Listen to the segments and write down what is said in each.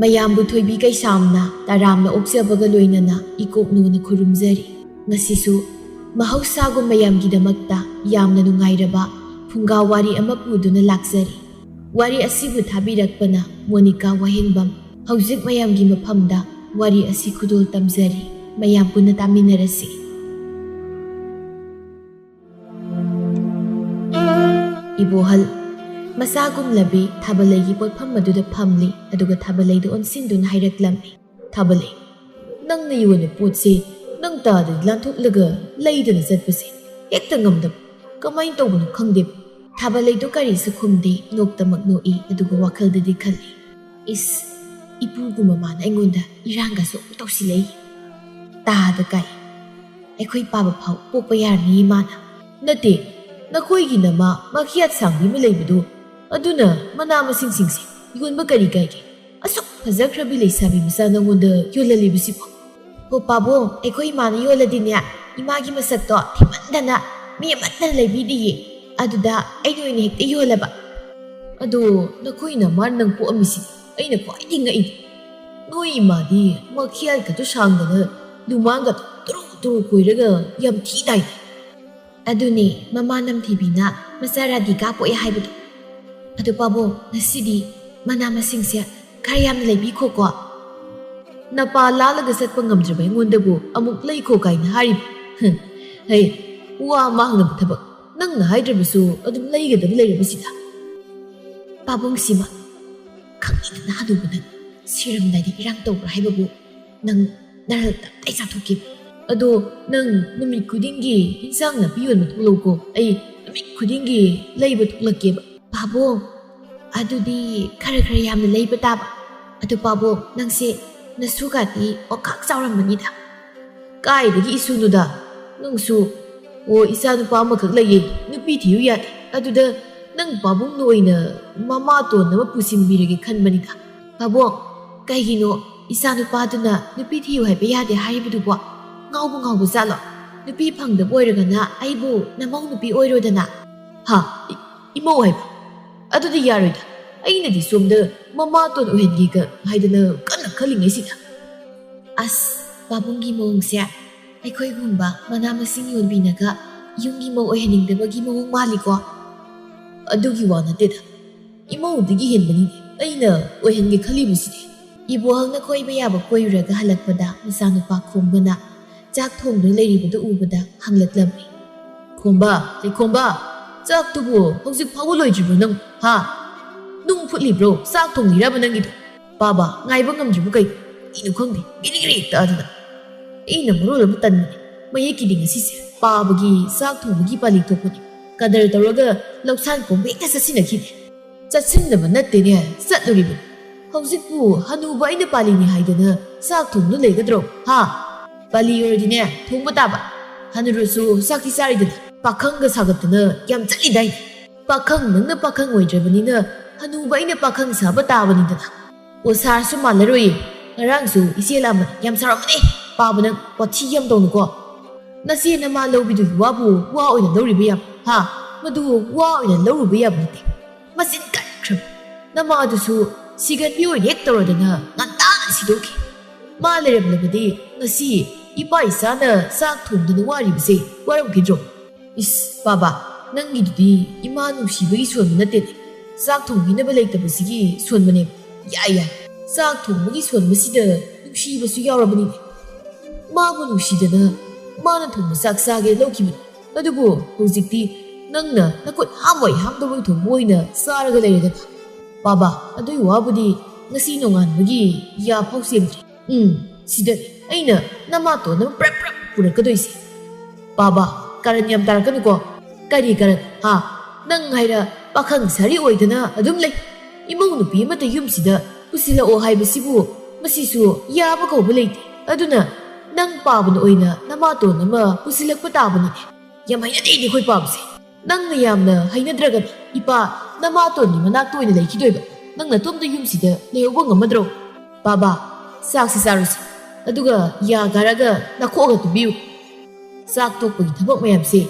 ꯃꯌꯥꯝꯕꯨ ꯊꯣꯏꯕꯤ ꯀꯩꯁꯥꯝꯅ ꯇꯔꯥꯝꯅ ꯑꯣꯛꯆꯕꯒ ꯂꯣꯏꯅꯅ ꯏꯀꯣꯛꯅꯨꯅ ꯈꯨꯔꯨꯝꯖꯔꯤ꯫ ꯉꯁꯤꯁꯨ ꯃꯍꯧꯁꯥꯒꯨꯝ ꯃꯌꯥꯝꯒꯤꯗꯃꯛꯇ ꯌꯥꯝꯅ ꯅꯨꯡꯉꯥꯏꯔꯕ ꯐꯨꯡꯒꯥ ꯋꯥꯔꯤ ꯑꯃ ꯄꯨꯗꯨꯅ ꯂꯥꯛꯆꯔꯤ꯫ ꯋꯥꯔꯤ ꯑꯁꯤꯕꯨ ꯊꯥꯕꯤꯔꯛꯄꯅ ꯃꯣꯅꯤꯀꯥ ꯋꯥꯍꯦꯡꯕꯝ꯫ ꯍꯧꯖꯤꯛ ꯃꯌꯥꯝꯒꯤ ꯃꯐꯝꯗ ꯋꯥꯔꯤ ꯑꯁꯤ ꯈꯨꯗꯣꯜ ꯇꯝꯖꯔꯤ꯫ ꯃꯌꯥꯝ ꯄꯨꯟꯅ ꯇꯥꯃꯤꯟꯅꯔꯁꯤ꯫ ꯏꯕꯣꯍꯜ ꯃꯆꯥꯒꯨꯝꯂꯕꯤ ꯊꯥꯕꯜꯂꯩꯒꯤ ꯄꯣꯠꯐꯝ ꯑꯗꯨꯗ ꯐꯝꯂꯤ ꯑꯗꯨꯒ ꯊꯥꯕꯜꯂꯩꯗ ꯑꯣꯟꯁꯤꯟꯗꯨꯅ ꯍꯥꯏꯔꯛꯂꯝꯃꯤ꯫ ꯊꯥꯕꯜꯂꯩ, ꯅꯪꯅ ꯌꯣꯟꯕ ꯄꯣꯠꯁꯦ ꯅꯪ ꯇꯥꯗꯗꯤ ꯂꯥꯟꯊꯣꯛꯂꯒ ꯂꯩꯗꯅ ꯆꯠꯄꯁꯦ ꯍꯦꯛꯇ ꯉꯝꯗꯕ, ꯀꯃꯥꯏꯅ ꯇꯧꯕꯅꯣ ꯈꯪꯗꯦꯕ꯫ ꯊꯥꯕꯜꯂꯩꯗꯣ ꯀꯔꯤꯁꯨ ꯈꯨꯝꯗꯦ, ꯅꯣꯛꯇꯃꯛ ꯅꯣꯛꯏ ꯑꯗꯨꯒ ꯋꯥꯈꯜꯗꯗꯤ ꯈꯜꯂꯤ, ꯏꯁ ꯏꯄꯨꯒꯨꯝꯕ ꯃꯥꯅ ꯑꯩꯉꯣꯟꯗ ꯏꯔꯥꯡꯒꯁꯨ ꯑꯃꯨꯛ ꯇꯧꯁꯤꯜꯂꯛꯏ꯫ ꯇꯥꯗ ꯀꯥꯏ, ꯑꯩꯈꯣꯏ ꯄꯥꯕ ꯐꯥꯎ ꯄꯣꯛꯄ ꯌꯥꯔꯅꯤ ꯃꯥꯅ꯫ ꯅꯠꯇꯦ, ꯅꯈꯣꯏꯒꯤ ꯅꯃꯥ ꯃꯈꯤꯌꯥꯠ ꯁꯥꯡꯕꯤ ꯑꯃ ꯂꯩꯕꯗꯣ ꯑꯗꯨꯅ ꯃꯅꯥ ꯃꯁꯤꯡꯁꯤꯡꯁꯦ ꯌꯣꯟꯕ ꯀꯔꯤ ꯀꯥꯏꯒꯦ? ꯑꯁꯨꯛ ꯐꯖꯈ꯭ꯔꯕꯤ ꯂꯩꯁꯥꯕꯤ ꯃꯆꯥ ꯅꯪꯉꯣꯟꯗ ꯌꯣꯜꯍꯜꯂꯤꯕꯁꯤꯕꯣ? ꯍꯣ ꯄꯥꯕꯨꯡ, ꯑꯩꯈꯣꯏ ꯏꯃꯥꯅ ꯌꯣꯜꯂꯗꯤꯅꯦ ꯏꯃꯥꯒꯤ ꯃꯁꯛꯇꯣ ꯊꯤꯃꯟꯗꯅ ꯃꯤ ꯑꯃꯠꯇꯅ ꯂꯩꯕꯤꯗꯤꯌꯦ, ꯑꯗꯨꯗ ꯑꯩꯅ ꯑꯣꯏꯅ ꯍꯦꯛꯇ ꯌꯣꯜꯂꯕ꯫ ꯑꯗꯣ ꯅꯈꯣꯏ ꯅꯃꯥꯅ ꯅꯪ ꯄꯣꯛꯑꯝꯃꯤꯁꯤꯗꯤ ꯑꯩꯅ ꯈ꯭ꯋꯥꯏꯗꯒꯤ ꯉꯛꯏꯅꯤ꯫ ꯅꯣꯏ ꯏꯃꯥꯗꯤ ꯃꯈꯤꯌꯥꯠꯀꯗꯣ ꯁꯥꯡꯗꯅ ꯂꯨꯃꯥꯡꯒꯗꯣ ꯇꯔꯨ ꯇꯔꯨ ꯀꯣꯏꯔꯒ ꯌꯥꯝ ꯊꯤ ꯇꯥꯏꯅꯦ꯫ ꯑꯗꯨꯅꯦ ꯃꯃꯥ ꯅꯝꯊꯤꯕꯤꯅ ꯃꯆꯥ ꯔꯥꯙꯤꯀꯥ ꯄꯣꯛꯑꯦ ꯍꯥꯏꯕꯗꯣ꯫ ꯑꯗꯣ ꯄꯥꯕꯨꯡ, ꯉꯁꯤꯗꯤ ꯃꯅꯥ ꯃꯁꯤꯡꯁꯦ ꯈꯔ ꯌꯥꯝꯅ ꯂꯩꯕꯤꯈꯣꯀꯣ꯫ ꯅꯄꯥ ꯂꯥꯜꯂꯒ ꯆꯠꯄ ꯉꯝꯗ꯭ꯔꯕ ꯑꯩꯉꯣꯟꯗꯕꯨ ꯑꯃꯨꯛ ꯂꯩꯈꯣ ꯀꯥꯏꯅ ꯍꯥꯏꯔꯤꯕ? ꯍꯩ, ꯋꯥ ꯃꯥꯡꯅꯕ ꯊꯕꯛ, ꯅꯪꯅ ꯍꯥꯏꯗ꯭ꯔꯕꯁꯨ ꯑꯗꯨꯝ ꯂꯩꯒꯗꯕ ꯂꯩꯔꯕꯁꯤꯗ꯫ ꯄꯥꯕꯨꯡꯁꯤꯃ ꯈꯪꯏꯗꯅ ꯍꯅꯨꯕꯅ ꯁꯤꯔꯝꯗꯥꯏꯗ ꯏꯔꯥꯡ ꯇꯧꯕ꯭ꯔꯥ ꯍꯥꯏꯕꯕꯨ ꯅꯪ ꯅꯔꯜ ꯇꯞꯇꯥꯏ ꯆꯥꯊꯣꯛꯈꯤꯕ꯫ ꯑꯗꯣ ꯅꯪ ꯅꯨꯃꯤꯠ ꯈꯨꯗꯤꯡꯒꯤ ꯏꯟꯁꯥꯡ ꯅꯥꯄꯤ ꯌꯣꯟꯕ ꯊꯣꯛꯂꯛꯎꯀꯣ, ꯑꯩ ꯅꯨꯃꯤꯠ ꯈꯨꯗꯤꯡꯒꯤ ꯂꯩꯕ ꯊꯣꯛꯂꯛꯀꯦꯕ꯫ ꯄꯥꯕꯨꯡ, ꯑꯗꯨꯗꯤ ꯈꯔ ꯈꯔ ꯌꯥꯝꯅ ꯂꯩꯕ ꯇꯥꯕ꯫ ꯑꯗꯣ ꯄꯥꯕꯨꯡ, ꯅꯪꯁꯦ ꯅꯁꯨꯒꯗꯤ ꯋꯥꯈꯥꯛ ꯆꯥꯎꯔꯝꯕꯅꯤꯗ꯫ ꯀꯥꯏꯗꯒꯤ ꯏꯁꯨꯅꯨꯗ, ꯅꯪꯁꯨ ꯑꯣ ꯏꯆꯥ ꯅꯨꯄꯥ ꯑꯃꯈꯛ ꯂꯩꯌꯦ, ꯅꯨꯄꯤ ꯊꯤꯌꯨ ꯌꯥꯗꯦ, ꯑꯗꯨꯗ ꯅꯪ ꯄꯥꯕꯨꯡꯅ ꯑꯣꯏꯅ ꯃꯃꯥꯇꯣꯟ ꯑꯃ ꯄꯨꯁꯤꯟꯕꯤꯔꯒꯦ ꯈꯟꯕꯅꯤꯗ꯫ ꯄꯥꯕꯨꯡ, ꯀꯩꯒꯤꯅꯣ ꯏꯆꯥ ꯅꯨꯄꯥꯗꯨꯅ ꯅꯨꯄꯤ ꯊꯤꯌꯨ ꯍꯥꯏꯕ ꯌꯥꯗꯦ ꯍꯥꯏꯔꯤꯕꯗꯨꯕꯣ? ꯉꯥꯎꯕ ꯖꯥꯠꯂꯣ? ꯅꯨꯄꯤ ꯐꯪꯗꯕ ꯑꯣꯏꯔꯒꯅ ꯑꯩꯕꯨ ꯅꯃꯧ ꯅꯨꯄꯤ ꯑꯣꯏꯔꯣꯗꯅ꯫ ꯍꯥ, ꯏꯃꯧ ꯍꯥꯏꯕ? ꯑꯗꯨꯗꯤ ꯌꯥꯔꯣꯏꯗ, ꯑꯩꯅꯗꯤ ꯁꯣꯝꯗ ꯃꯃꯥꯇꯣꯟ ꯑꯣꯏꯍꯟꯒꯦꯒ ꯍꯥꯏꯗꯅ ꯀꯟꯅ ꯈꯜꯂꯤꯉꯩꯁꯤꯗ꯫ ꯑꯁ, ꯄꯥꯕꯨꯡꯒꯤ ꯃꯑꯣꯡꯁꯦ ꯑꯩꯈꯣꯏꯒꯨꯝꯕ ꯃꯅꯥ ꯃꯁꯤꯡ ꯌꯣꯟꯕꯤꯅꯒ ꯌꯨꯝꯒꯤ ꯃꯧ ꯑꯣꯏꯍꯟꯅꯤꯡꯗꯕꯒꯤ ꯃꯑꯣꯡ ꯃꯥꯜꯂꯤꯀꯣ? ꯑꯗꯨꯒꯤ ꯋꯥ ꯅꯠꯇꯦꯗ, ꯏꯃꯧꯗꯒꯤ ꯍꯦꯟꯕꯅꯤꯅꯦ ꯑꯩꯅ ꯑꯣꯏꯍꯟꯒꯦ ꯈꯜꯂꯤꯕꯁꯤꯗꯤ꯫ ꯏꯕꯣꯍꯜꯅ ꯀꯣꯏꯕ ꯌꯥꯕ ꯀꯣꯏꯔꯨꯔꯒ ꯍꯜꯂꯛꯄꯗ ꯃꯆꯥꯅꯨꯄꯥ ꯈꯣꯝꯕꯅ ꯆꯥꯛ ꯊꯣꯡꯗꯨꯅ ꯂꯩꯔꯤꯕꯗꯨ ꯎꯕꯗ ꯍꯪꯂꯛꯂꯝꯃꯤ꯫ ꯈꯣꯝꯕ, ꯈꯣꯝꯕ, ꯆꯥꯛꯇꯨꯕꯨ ꯍꯧꯖꯤꯛ ꯐꯥꯎꯕ ꯂꯣꯏꯗ꯭ꯔꯤꯕ꯭ꯔꯣ ꯅꯪ? ꯍꯥ? ꯅꯨꯡ ꯐꯨꯠꯂꯤꯕ꯭ꯔꯣ? ꯆꯥꯛ ꯊꯣꯡꯂꯤꯔꯕ ꯅꯪꯒꯤꯗꯣ? ꯄꯥꯕ, ꯉꯥꯏꯕ ꯉꯝꯗ꯭ꯔꯤꯕ ꯀꯩꯅꯣ ꯈꯪꯗꯦ, ꯒꯤꯔꯤ ꯒꯤꯔꯤ ꯇꯛꯑꯗꯅ꯫ ꯑꯩꯅ ꯃꯔꯣꯜ ꯑꯃ ꯇꯟꯕꯅꯦ, ꯃꯌꯦꯛꯀꯤꯗꯤ ꯉꯁꯤꯁꯦ ꯄꯥꯕꯒꯤ ꯆꯥꯛ ꯊꯣꯡꯕꯒꯤ ꯄꯥꯂꯤ ꯊꯣꯛꯄꯅꯤ, ꯀꯗꯔ ꯇꯧꯔꯒ ꯂꯧꯁꯥꯟ ꯈꯣꯝꯕ ꯍꯦꯛꯇ ꯆꯠꯁꯤꯟꯅꯈꯤꯅꯦ꯫ ꯆꯠꯁꯤꯟꯅꯕ ꯅꯠꯇꯦꯅꯦ, ꯆꯠꯂꯨꯔꯤꯕꯅꯤ꯫ ꯍꯧꯖꯤꯛꯄꯨ ꯍꯅꯨꯕ ꯑꯩꯅ ꯄꯥꯂꯤꯅꯤ ꯍꯥꯏꯗꯅ ꯆꯥꯛ ꯊꯣꯡꯗꯨꯅ ꯂꯩꯒꯗ꯭ꯔꯣ? ꯍꯥ? ꯄꯥꯂꯤ ꯑꯣꯏꯔꯗꯤꯅꯦ ꯊꯣꯡꯕ ꯇꯥꯕ, ꯍꯅꯨꯔꯁꯨ ꯆꯥꯛꯇꯤ ꯆꯥꯔꯤꯗꯅ꯫ ꯄꯥꯈꯪꯒ ꯁꯥꯒꯠꯇꯅ ꯌꯥꯝ ꯆꯠꯂꯤꯗꯥꯏꯅꯦ꯫ ꯄꯥꯈꯪ ꯅꯪꯅ ꯄꯥꯈꯪ ꯑꯣꯏꯗ꯭ꯔꯕꯅꯤꯅ ꯍꯅꯨꯕ ꯑꯩꯅ ꯄꯥꯈꯪ ꯁꯥꯕ ꯇꯥꯕꯅꯤꯗꯅ꯫ ꯑꯣ ꯁꯥꯔꯁꯨ ꯃꯥꯜꯂꯔꯣꯏꯌꯦ, ꯉꯔꯥꯡꯁꯨ ꯏꯆꯦ ꯂꯥꯛꯑꯝꯕꯅꯤ, ꯌꯥꯝ ꯁꯥꯎꯔꯝꯃꯅꯤ꯫ ꯄꯥꯕ, ꯅꯪ ꯋꯥꯊꯤ ꯌꯥꯝ ꯇꯧꯅꯨꯀꯣ꯫ ꯅꯆꯦ ꯅꯃꯥ ꯂꯧꯕꯤꯗꯨꯒꯤ ꯋꯥꯕꯨ ꯋꯥ ꯑꯣꯏꯅ ꯂꯧꯔꯤꯕ ꯌꯥꯕ? ꯍꯥ? ꯃꯗꯨ ꯋꯥ ꯑꯣꯏꯅ ꯂꯧꯔꯨꯕ ꯌꯥꯕ ꯅꯠꯇꯦ, ꯃꯆꯤꯟ ꯀꯟꯈ꯭ꯔꯕ꯫ ꯅꯃꯥꯗꯨꯁꯨ ꯁꯤꯒꯠꯄꯤ ꯑꯣꯏꯅ ꯍꯦꯛ ꯇꯧꯔꯗꯅ ꯉꯟꯇꯥꯅ ꯁꯤꯗꯣꯛꯈꯤ꯫ ꯃꯥ ꯂꯩꯔꯝꯂꯕꯗꯤ ꯉꯁꯤ ꯏꯄꯥ ꯏꯆꯥꯅ ꯆꯥꯛ ꯊꯣꯡꯗꯨꯅ ꯋꯥꯔꯤꯕꯁꯦ ꯋꯥꯔꯝꯈꯤꯗ꯭ꯔꯣ? ꯏꯁ ꯄꯥꯕ, ꯅꯪꯒꯤꯗꯨꯗꯤ ꯏꯃꯥ ꯅꯨꯡꯁꯤꯕꯒꯤ ꯁꯣꯟꯕ ꯅꯠꯇꯦꯅꯦ, ꯆꯥꯛ ꯊꯣꯡꯕꯤꯅꯕ ꯂꯩꯇꯕꯁꯤꯒꯤ ꯁꯣꯟꯕꯅꯦꯕ꯫ ꯌꯥꯏ, ꯆꯥꯛ ꯊꯣꯡꯕꯒꯤ ꯁꯣꯟꯕꯁꯤꯗ ꯅꯨꯡꯁꯤꯕꯁꯨ ꯌꯥꯎꯔꯕꯅꯤꯅꯦ꯫ ꯃꯥꯕꯨ ꯅꯨꯡꯁꯤꯗꯅ ꯃꯥꯅ ꯊꯣꯡꯕ ꯆꯥꯛ ꯆꯥꯒꯦ ꯂꯧꯈꯤꯕꯅꯤ, ꯑꯗꯨꯕꯨ ꯍꯧꯖꯤꯛꯇꯤ ꯅꯪꯅ ꯅꯈꯨꯠ ꯍꯥꯝꯕꯣꯏ ꯍꯥꯝꯗꯕꯣꯏ ꯊꯣꯡꯕ ꯑꯣꯏꯅ ꯆꯥꯔꯒ ꯂꯩꯔꯦꯗꯅ꯫ ꯄꯥꯕ, ꯑꯗꯨꯏ ꯋꯥꯕꯨꯗꯤ ꯉꯁꯤ ꯅꯣꯡꯉꯥꯟꯕꯒꯤ ꯌꯥꯐꯥꯎ ꯁꯦꯝꯗ꯭ꯔꯤ꯫ ꯁꯤꯗꯅꯤ ꯑꯩꯅ ꯅꯃꯥꯇꯣꯟ ꯑꯃ ꯄ꯭ꯔꯞ ꯄ꯭ꯔꯞ ꯄꯨꯔꯛꯀꯗꯣꯏꯁꯦ꯫ ꯄꯥꯕ, ꯀꯔꯟ ꯌꯥꯝ ꯇꯥꯔꯛꯀꯅꯨꯀꯣ꯫ ꯀꯔꯤ ꯀꯔꯟ? ꯍꯥ? ꯅꯪ ꯍꯥꯏꯔ ꯄꯥꯈꯪ ꯁꯥꯔꯤ ꯑꯣꯏꯗꯅ ꯑꯗꯨꯝ ꯂꯩ, ꯏꯃꯧ ꯅꯨꯄꯤ ꯑꯃꯠꯇ ꯌꯨꯝꯁꯤꯗ ꯄꯨꯁꯤꯜꯂꯛꯑꯣ ꯍꯥꯏꯕꯁꯤꯕꯨ ꯃꯁꯤꯁꯨ ꯌꯥꯕ ꯀꯧꯕ ꯂꯩꯇꯦ꯫ ꯑꯗꯨꯅ ꯅꯪ ꯄꯥꯕꯅ ꯑꯣꯏꯅ ꯅꯃꯥꯇꯣꯟ ꯑꯃ ꯄꯨꯁꯤꯜꯂꯛꯄ ꯇꯥꯕꯅꯤꯅꯦ꯫ ꯌꯥꯝ ꯍꯩꯅꯗꯦꯅꯦ ꯑꯩꯈꯣꯏ ꯄꯥꯕꯁꯦ꯫ ꯅꯪꯅ ꯌꯥꯝꯅ ꯍꯩꯅꯗ꯭ꯔꯒꯅ ꯏꯄꯥ ꯅꯃꯥꯇꯣꯟꯒꯤ ꯃꯅꯥꯛꯇ ꯑꯣꯏꯅ ꯂꯩꯈꯤꯗꯣꯏꯕ, ꯅꯪ ꯅꯇꯣꯝꯇ ꯌꯨꯝꯁꯤꯗ ꯂꯩꯍꯧꯕ ꯉꯝꯃꯗ꯭ꯔꯣ? ꯄꯥꯕ, ꯆꯥꯛꯁꯤ ꯆꯥꯔꯨꯁꯤ, ꯑꯗꯨꯒ ꯌꯥ ꯀꯥꯔꯒ ꯅꯥꯈꯣꯛꯑꯒ ꯇꯨꯝꯕꯤꯌꯨ꯫ ꯆꯥꯛ ꯇꯣꯛꯄꯒꯤ ꯊꯕꯛ ꯃꯌꯥꯝꯁꯦ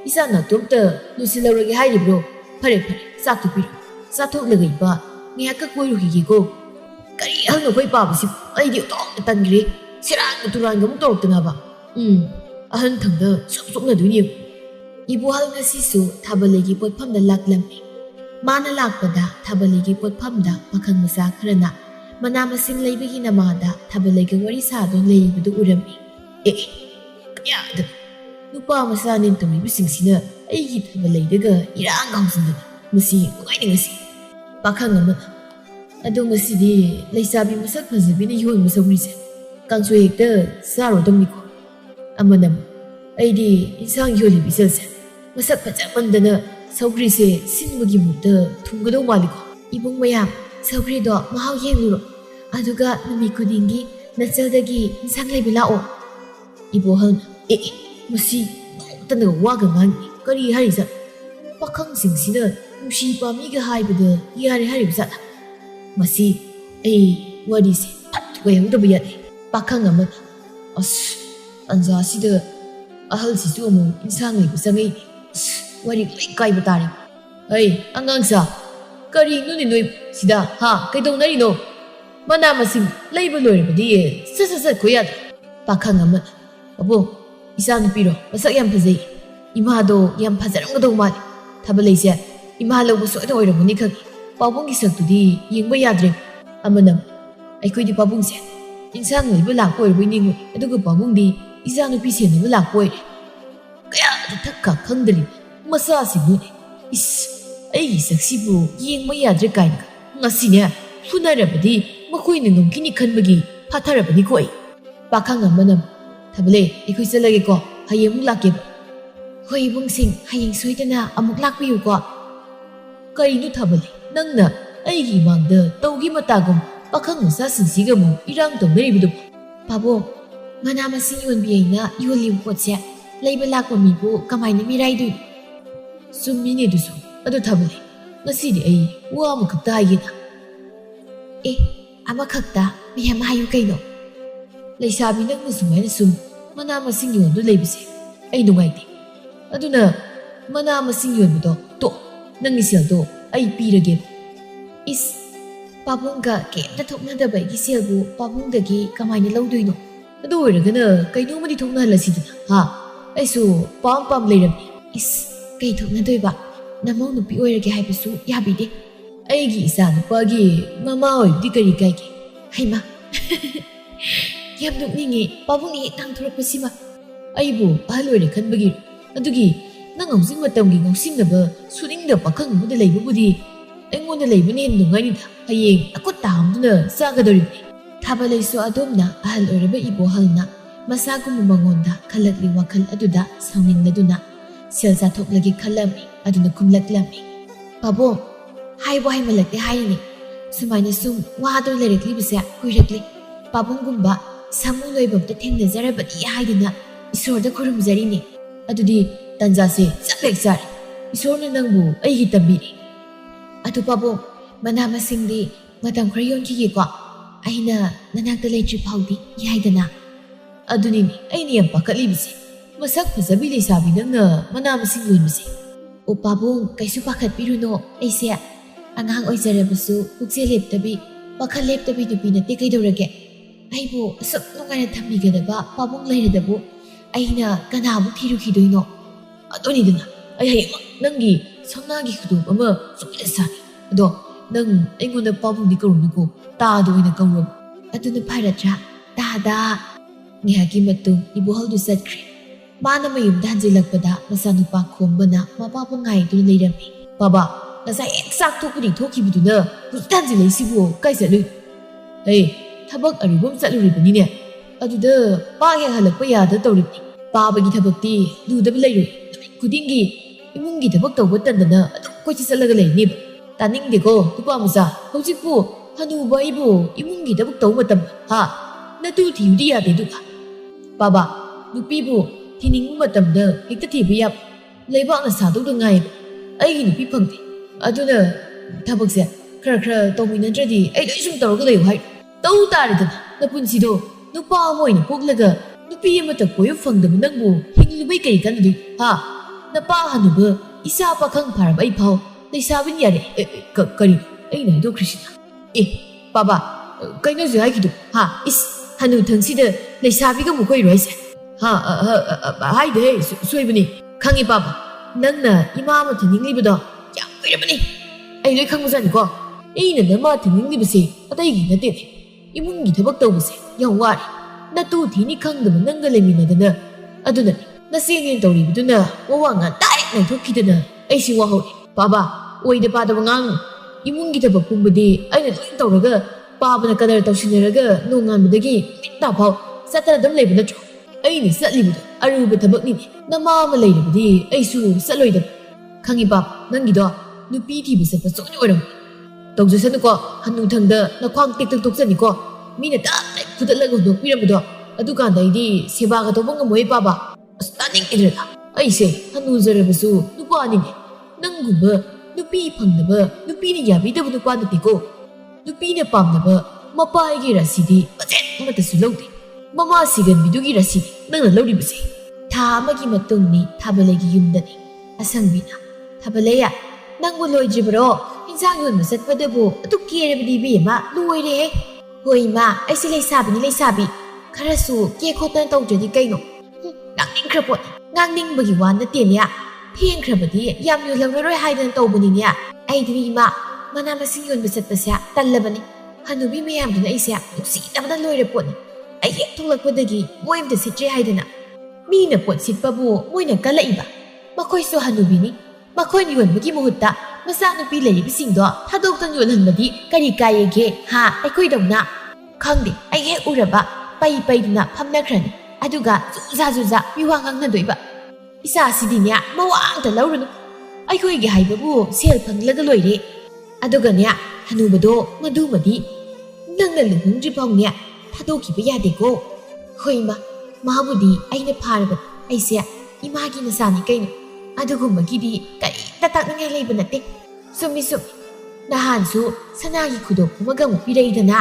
ꯏꯆꯥ ꯅꯇꯣꯝꯇ ꯂꯣꯏꯁꯤꯜꯍꯧꯔꯒꯦ ꯍꯥꯏꯔꯤꯕ꯭ꯔꯣ? ꯐꯔꯦ, ꯆꯥꯛ ꯇꯣꯛꯄꯤꯔꯣ, ꯆꯥꯊꯣꯛꯂꯒ ꯏꯄꯥ ꯉꯥꯏꯍꯥꯛꯀ ꯀꯣꯏꯔꯨꯈꯤꯒꯦꯀꯣ꯫ Kari ahal na ko'y pabasip ay di utong natangiri. Siraan maturan ka mong torok na ba? Ahal tangda sok na dun yun. Ibuhal nga sisu tabalagi potpam na laklamay. Mana lakpada tabalagi potpam da pakang masakra na. Manamasing laybagi na mga tabalagi wari sa doon laybado urami. Kaya da. Nupa masanin tumibising sina ay hitabalay daga irang kausang daga. Masi kukay na ngasi. Pakang naman. Adong ngasi di laysabi masak masabi na yun masawrisa. Kangso hekta saro dong niko. Ama naman. Ay di insang yun libisalsa. Masak pacaman na sawrisa sinmagi muda tunggadaw maliko. Ibong mayam sawri do mahaw yengluro. Aduga namikudingi natsadagi insang laybilao. Ibuhal na. Masi tanaga waga ngani kari harisa. Pakang sina nusi pamiga haibada yari haribsa. Masi wadisi patway hudaba yate. Pakang aman anza sida ahal sisu amu insang layba sangay. Wari kay batari. Angang sa kari nuni noy sida ha kaidong nari no. Mana masing layba loy badi sasasat koyat. Pakang aman abo isa nupiro masak yam phazai. Imado yam phazaramgadong mali. Tabalayse ima lawbo soida oiramuni khagi. Pabunggi saktudi yengba yadre. Amanam aikhoi di pabungse insang layba lakpo oiraboi ningoi aduga pabungdi isa nupi senaba lakpo oire. Kaya thakka khangdari masa sinune. Aigi saksibu yengba yadre kaina ngasine funarabadi makoina ngomkini khanbagi phatharabani koi. Pakhang amanam tabale aikhoi chalage ko hayeng lakke. Hoi bungsing hayeng soidana amuk lakpiyu ko. Karino tabale nangna aigi mangda taugi matagum pakhang masa sinsiga mo irang tongdaribudu. Pabo mana masing yonbi aina yolim potse layba lakpa mibu kamaina miraidu. Summine dusu adu tabale ngasidi ai wa amakakta haigina. Amakakta miyam hayu kaino. Laysabi nangna sumaina sum mana masing yondu laybise ai nungaite. Aduna mana masing yonbudo to nang iseldo ay pirage. Pabungga kemta thoknadaba igi selbu pabungdagi kamaina lawdoino. Adu oiragana kainomadi thoknahalasida ha aisu pam leirabni. Kay thoknadoiba namau nupi oirage haibasu yabide. Aigi isa nupagi mama oibdi kari kaige. Haima yam nukningi pabungni hek nangthorapasima aibu ahal oire khanbagi. Adugi nang hausing matamgi ngausingnaba suningda pakhang amada laybabudi aingona laybani nungainida hayeng akot tahamduna sagadoribni. Tabalayso adomna ahal oiraba ibohalna masagum mangonda khalakli wakhal aduda sauningladuna selsa thoklagi khalami aduna kumlaklami. Pabo haibo haimalakte haini sumaina sum wado lerekli bisa kuirakli. Pabongumba samu loibamta thengnazarabadi haiduna isorda khurumzarini. Adudi tanjase saplek sari isorna nangbu aigi tambiri. Adu pabo mana masingdi matam khara yonkige ko aina nanakta leitri phawdi yaidana. Aduni aini yam pakatlibise masak phazabi leisabi nangna mana masing loinbise. O pabo kaisu pakhatpiruno aise angang oijarabasu pukse leptabi pakhal leptabi nupi nate kaidorage. Aibo asak nungaina thambigadaba pabong leiradabu aina kanabu thirukidoino. Adonidana ai hayema nangi samnagi khudum ama suklesani. Ado nang aingonda pabungdi karunako taado oina kawrab. Aduna pharatra tada ngihagi matung ibuhaldu satkre. Mana mayumda hanjilakpada masanupa khombana mapapo ngaiduna leirami. Baba ngasai eksak thokpudi thokibuduna huzta hanjilaisibu kai chatlu. Thabak aribom chatluribanine. Aduda pahe halakpa yada tawribni. Pabagi thabakti ludaba leiroi. Kudingi imungi thabak tawba tandana adum koichi chalaga leirniba. Taningdeko tupa masa hojikpu hanuba ibu imungi thabak tawba matam ha natu thiyudi yade duka. Baba nupibu thiningu matamda hekta thiba yap leibakna sadokda ngaiba aigi nupi phangde. Aduna thabakse khara tawminadradi ai loi sum tawraga leyo hai. Taw taridana napunsido nupa moina poklaga nupi amata koyo phangdaba nangbu hinglubai kari kanadu ha napa hanuba isa pakhang pharab ai phau leisabin yare kari ai naido krishna. Baba ꯀꯩꯅꯣꯁꯨ ꯍꯥꯏꯈꯤꯗꯨ ꯏꯁ ꯍꯅꯨꯊꯪꯁꯤꯗ ꯂꯩꯁꯥꯕꯤꯒ ꯑꯃꯨꯛ ꯀꯣꯏꯔꯣ ꯍꯥꯏꯁꯦ ꯍꯥꯏꯗꯦꯍꯦ ꯁꯣꯏꯕꯅꯤ ꯈꯪꯉꯤ ꯄꯥꯕ ꯅꯪꯅ ꯏꯃꯥ ꯑꯃ ꯊꯤꯅꯤꯡꯂꯤꯕꯗꯣ ꯌꯥꯝ ꯀꯨꯏꯔꯕꯅꯤ ꯑꯩ ꯂꯣꯏ ꯈꯪꯕꯖꯥꯠꯅꯤꯀꯣ ꯑꯩꯅ ꯅꯃꯥ ꯊꯤꯅꯤꯡꯂꯤꯕꯁꯦ ꯑꯇꯩꯒꯤ ꯅꯠꯇꯦꯅꯦ ꯏꯃꯨꯡꯒꯤ ꯊꯕꯛ ꯇꯧꯕꯁꯦ ꯌꯥꯝ ꯋꯥꯔꯦ ꯅꯇꯨ ꯊꯤꯅꯤ ꯈꯪꯗꯕ ꯅꯪꯒ ꯂꯩꯃꯤꯟꯅꯗꯅ ꯑꯗꯨꯅꯅꯤ ꯅꯆꯦꯅꯦ ꯇꯧꯔꯤꯕꯗꯨꯅ ꯋꯥꯉꯥꯡ ꯗꯥꯏꯔꯦꯛ ꯉꯥꯡꯊꯣꯛꯈꯤꯗꯅ ꯑꯩꯁꯤ ꯋꯥꯍꯧꯔꯦ ꯄꯥꯕ ꯑꯣꯏꯗ ꯄꯥꯗꯕ ꯉꯥꯡꯅꯨ ꯏꯃꯨꯡꯒꯤ ꯊꯕꯛ ꯄꯨꯝꯕꯗꯤ ꯑꯩꯅ ꯂꯣꯏ ꯇꯧꯔꯒ ꯄꯥꯕꯅ ꯀꯗꯔ ꯇꯧꯁꯤꯟꯅꯔꯒ ꯅꯣꯡꯉꯥꯟꯕꯗꯒꯤ ꯅꯨꯃꯤꯠ ꯇꯥꯐꯥꯎ ꯆꯠꯇꯅ ꯑꯗꯨꯝ ꯂꯩꯕ ꯅꯠꯇ꯭ꯔꯣ ꯑꯩꯅ ꯆꯠꯂꯤꯕꯗꯣ ꯑꯔꯨꯕ ꯊꯕꯛꯅꯤꯅꯦ ꯅꯃꯥ ꯑꯃ ꯂꯩꯔꯕꯗꯤ ꯑꯩꯁꯨ ꯆꯠꯂꯣꯏꯗꯕ ꯈꯪꯉꯤ ꯄꯥꯕ ꯅꯪꯒꯤꯗꯣ ꯅꯨꯄꯤ ꯊꯤꯕ ꯆꯠꯄ ꯁꯣꯏꯅ ꯑꯣꯏꯔꯝꯃꯤ ꯇꯧꯖꯁꯅꯨꯀꯣ ꯍꯅꯨꯊꯪꯗ ꯅꯈ꯭ꯋꯥꯡ ꯇꯦꯛꯇꯪ ꯇꯣꯛꯆꯅꯤꯀꯣ ꯃꯤꯅ ꯇꯞꯅ ꯐꯨꯗꯠꯂꯒ ꯍꯨꯟꯗꯣꯛꯄꯤꯔꯝꯕꯗꯣ ꯑꯗꯨꯀꯥꯟꯗ ꯑꯩꯗꯤ ꯁꯦꯕꯥꯒ ꯇꯧꯕ ꯉꯝꯃꯣꯏ ꯄꯥꯕ ꯑꯁ ꯇꯥꯅꯤꯡꯉꯤꯗ꯭ꯔꯗ ꯑꯩꯁꯦ ꯍꯅꯨꯖꯔꯕꯁꯨ ꯅꯨꯄꯥꯅꯤꯅꯦ ꯅꯪꯒꯨꯝꯕ ꯅꯨꯄꯤ ꯐꯪꯗꯕ ꯅꯨꯄꯤꯅ ꯌꯥꯕꯤꯗꯕ ꯅꯨꯄꯥ ꯅꯠꯇꯦꯀꯣ ꯅꯨꯄꯤꯅ ꯄꯥꯝꯅꯕ ꯃꯄꯥꯒꯤ ꯔꯥꯁꯤꯗꯤ ꯕꯖꯦꯠ ꯑꯃꯠꯇꯁꯨ ꯂꯧꯗꯦ ꯃꯃꯥ ꯁꯤꯒꯟꯕꯤꯗꯨꯒꯤ ꯔꯥꯁꯤꯅꯤ ꯅꯪꯅ ꯂꯧꯔꯤꯕꯁꯦ ꯊꯥ ꯑꯃꯒꯤ ꯃꯇꯨꯡꯅꯤ ꯊꯥꯕꯂꯩꯒꯤ ꯌꯨꯝꯗꯅꯤ ꯑꯁꯪꯕꯤꯅ ꯊꯥꯕꯂꯩ ꯅꯪꯕꯨ ꯂꯣꯏꯗ꯭ꯔꯤꯕꯔꯣ ꯏꯟꯖꯥꯡ ꯌꯣꯟꯕ ꯆꯠꯄꯗꯕꯨ ꯑꯗꯨ ꯀꯦꯔꯕꯗꯤ ꯏꯕꯦꯝꯃ ꯂꯣꯏꯔꯦꯍꯦ ꯍꯣꯏ ꯏꯃꯥ ꯑꯩꯁꯦ ꯂꯩꯁꯥꯕꯤꯅꯤ ꯂꯩꯁꯥꯕꯤ ꯈꯔꯁꯨ ꯀꯦ ꯈꯣꯠꯇꯅ ꯇꯧꯗ꯭ꯔꯗꯤ ꯀꯩꯅꯣ ꯉꯥꯡꯅꯤꯡꯈ꯭ꯔ ꯄꯣꯠꯅꯤ ꯉꯥꯡꯅꯤꯡꯕꯒꯤ ꯋꯥ ꯅꯠꯇꯦꯅꯦ ꯊꯦꯡꯈ꯭ꯔꯕꯗꯤ ꯌꯥꯝ ꯌꯣꯜꯍꯧꯔꯔꯣꯏ ꯍꯥꯏꯗꯅ ꯇꯧꯕꯅꯤꯅꯦ ꯑꯩꯗꯤꯅꯤ ꯏꯃꯥ ꯃꯅꯥ ꯃꯁꯤꯡ ꯌꯣꯟꯕ ꯆꯠꯄꯁꯦ ꯇꯜꯂꯕꯅꯤ ꯍꯅꯨꯕꯤ ꯃꯌꯥꯝꯗꯨꯅ ꯑꯩꯁꯦ ꯅꯨꯡꯁꯤꯗꯕꯅ ꯂꯣꯏꯔꯦ ꯄꯣꯠꯅꯤ ꯑꯩ ꯍꯦꯛ ꯊꯣꯛꯂꯛꯄꯗꯒꯤ ꯃꯣꯏ ꯑꯝꯇ ꯁꯤꯠꯇ꯭ꯔꯦ ꯍꯥꯏꯗꯅ ꯃꯤꯅ ꯄꯣꯠ ꯁꯤꯠꯄꯕꯨ ꯃꯣꯏꯅ ꯀꯜꯂꯛꯏꯕ ꯃꯈꯣꯏꯁꯨ ꯍꯅꯨꯕꯤꯅꯤ ꯃꯈꯣꯏꯅ ꯌꯣꯟꯕꯒꯤ ꯃꯍꯨꯠꯇ ꯃꯆꯥꯅꯨꯄꯤ ꯂꯩꯔꯤꯕꯁꯤꯡꯗꯣ ꯊꯥꯗꯣꯛꯇꯅ ꯌꯣꯜꯍꯟꯕꯗꯤ ꯀꯔꯤ ꯀꯥꯏꯌꯦꯒꯦ ꯑꯩꯈꯣꯏꯗꯧꯅ ꯈꯪꯗꯦ ꯑꯩ ꯍꯦꯛ ꯎꯔꯕ ꯄꯩ ꯄꯩꯗꯨꯅ ꯐꯝꯅꯈ꯭ꯔꯅꯤ ꯑꯗꯨꯒ ꯖꯨꯖꯥ ꯖꯨꯖꯥ ꯃꯤꯋꯥ ꯉꯥꯡꯅꯗꯣꯏꯕ ꯏꯆꯥꯁꯤꯗꯤꯅꯦ ꯃꯋꯥ ꯑꯝꯇ ꯂꯧꯔꯨꯅꯨ ꯑꯩꯈꯣꯏꯒꯤ ꯍꯥꯏꯕꯕꯨ ꯁꯦꯜ ꯐꯪꯂꯒ ꯂꯣꯏꯔꯦ ꯑꯗꯨꯒꯅꯦ ꯍꯅꯨꯕꯗꯣ ꯃꯗꯨꯃꯗꯤ ꯅꯪꯅ ꯂꯨꯍꯣꯡꯗ꯭ꯔꯤ ꯐꯥꯎꯅꯦ ꯊꯥꯗꯣꯛꯈꯤꯕ ꯌꯥꯗꯦꯀꯣ ꯍꯣꯏ ꯏꯃꯥ ꯃꯥꯕꯨꯗꯤ ꯑꯩꯅ ꯐꯥꯔꯕꯅꯤ ꯑꯩꯁꯦ ꯏꯃꯥꯒꯤ ꯃꯆꯥꯅꯤ ꯀꯩꯅꯣ ꯑꯗꯨꯒꯨꯝꯕꯒꯤꯗꯤ ꯀꯔꯤꯝꯇ ꯇꯥꯛꯅꯤꯡꯉꯥꯏ ꯂꯩꯕ ꯅꯠꯇꯦ ꯆꯨꯝꯃꯤ ꯆꯨꯝꯃꯤ ꯅꯍꯥꯟꯁꯨ ꯁꯅꯥꯒꯤ ꯈꯨꯗꯣꯞ ꯑꯃꯒ ꯑꯃꯨꯛ ꯄꯤꯔꯛꯏꯗꯅ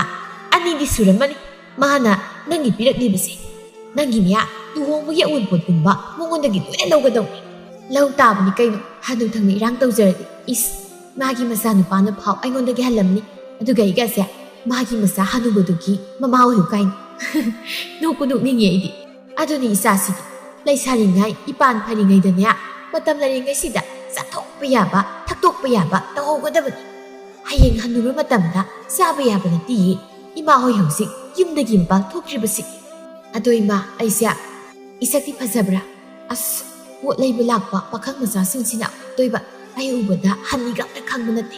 ꯑꯅꯤꯗꯤ ꯁꯨꯔꯝꯃꯅꯤ ꯃꯥꯅ ꯅꯪꯒꯤ ꯄꯤꯔꯛꯂꯤꯕꯁꯦ ꯅꯪꯒꯤꯅꯦ ꯂꯨꯍꯣꯡꯕꯒꯤ ꯑꯎꯟꯄꯣꯠꯀꯨꯝꯕ ꯃꯉꯣꯟꯗꯒꯤ ꯂꯣꯏꯅ ꯂꯧꯒꯗꯧꯅꯤ ꯂꯧ ꯇꯥꯕꯅꯤ ꯀꯩꯅꯣ ꯍꯅꯨꯊꯪꯅ ꯏꯔꯥꯡ ꯇꯧꯖꯔꯗꯤ ꯏꯁ ꯃꯥꯒꯤ ꯃꯆꯥꯅꯨꯄꯥꯅ ꯐꯥꯎ ꯑꯩꯉꯣꯟꯗꯒꯤ ꯍꯜꯂꯝꯅꯤ ꯑꯗꯨꯒ ꯑꯩꯒꯁꯦ ꯃꯥꯒꯤ ꯃꯆꯥ ꯍꯅꯨꯕꯗꯨꯒꯤ ꯃꯃꯥ ꯑꯣꯏꯌꯨ ꯀꯥꯏꯅ ꯅꯣꯛꯄꯨ ꯅꯣꯛꯅꯤꯡꯉꯦ ꯑꯩꯗꯤ ꯑꯗꯨꯅꯤ ꯏꯆꯥꯁꯤꯗꯤ ꯂꯩꯁꯥꯔꯤꯉꯩ ꯏꯄꯥꯟ ꯐꯔꯤꯉꯩꯗꯅꯦ ꯃꯇꯝ ꯂꯩꯔꯤꯉꯩꯁꯤꯗ ꯆꯥꯊꯣꯛꯄ ꯌꯥꯕ ꯊꯛꯇꯣꯛꯄ ꯌꯥꯕ ꯇꯧꯍꯧꯒꯗꯕꯅꯤ ꯍꯌꯦꯡ ꯍꯟꯅꯨꯕ ꯃꯇꯝꯗ ꯆꯥꯕ ꯌꯥꯕ ꯅꯠꯇꯤꯌꯦ ꯏꯃꯥ ꯍꯣꯏ ꯍꯧꯖꯤꯛ ꯌꯨꯝꯗꯒꯤ ꯃꯄꯥꯟ ꯊꯣꯛꯇ꯭ꯔꯤꯕꯁꯤ ꯑꯗꯣ ꯏꯃꯥ ꯑꯩꯁꯦ 이삭ꯇꯤ ꯐꯖꯕ꯭ꯔꯥ ꯑꯁ ꯄꯣꯠ ꯂꯩꯕ ꯂꯥꯛꯄ ꯄꯥꯈꯪ ꯃꯆꯥꯁꯤꯡꯁꯤꯅ ꯇꯣꯏꯕ ꯑꯩ ꯎꯕꯗ ꯍꯟꯅꯤꯒ ꯑꯝꯇ ꯈꯪꯕ ꯅꯠꯇꯦ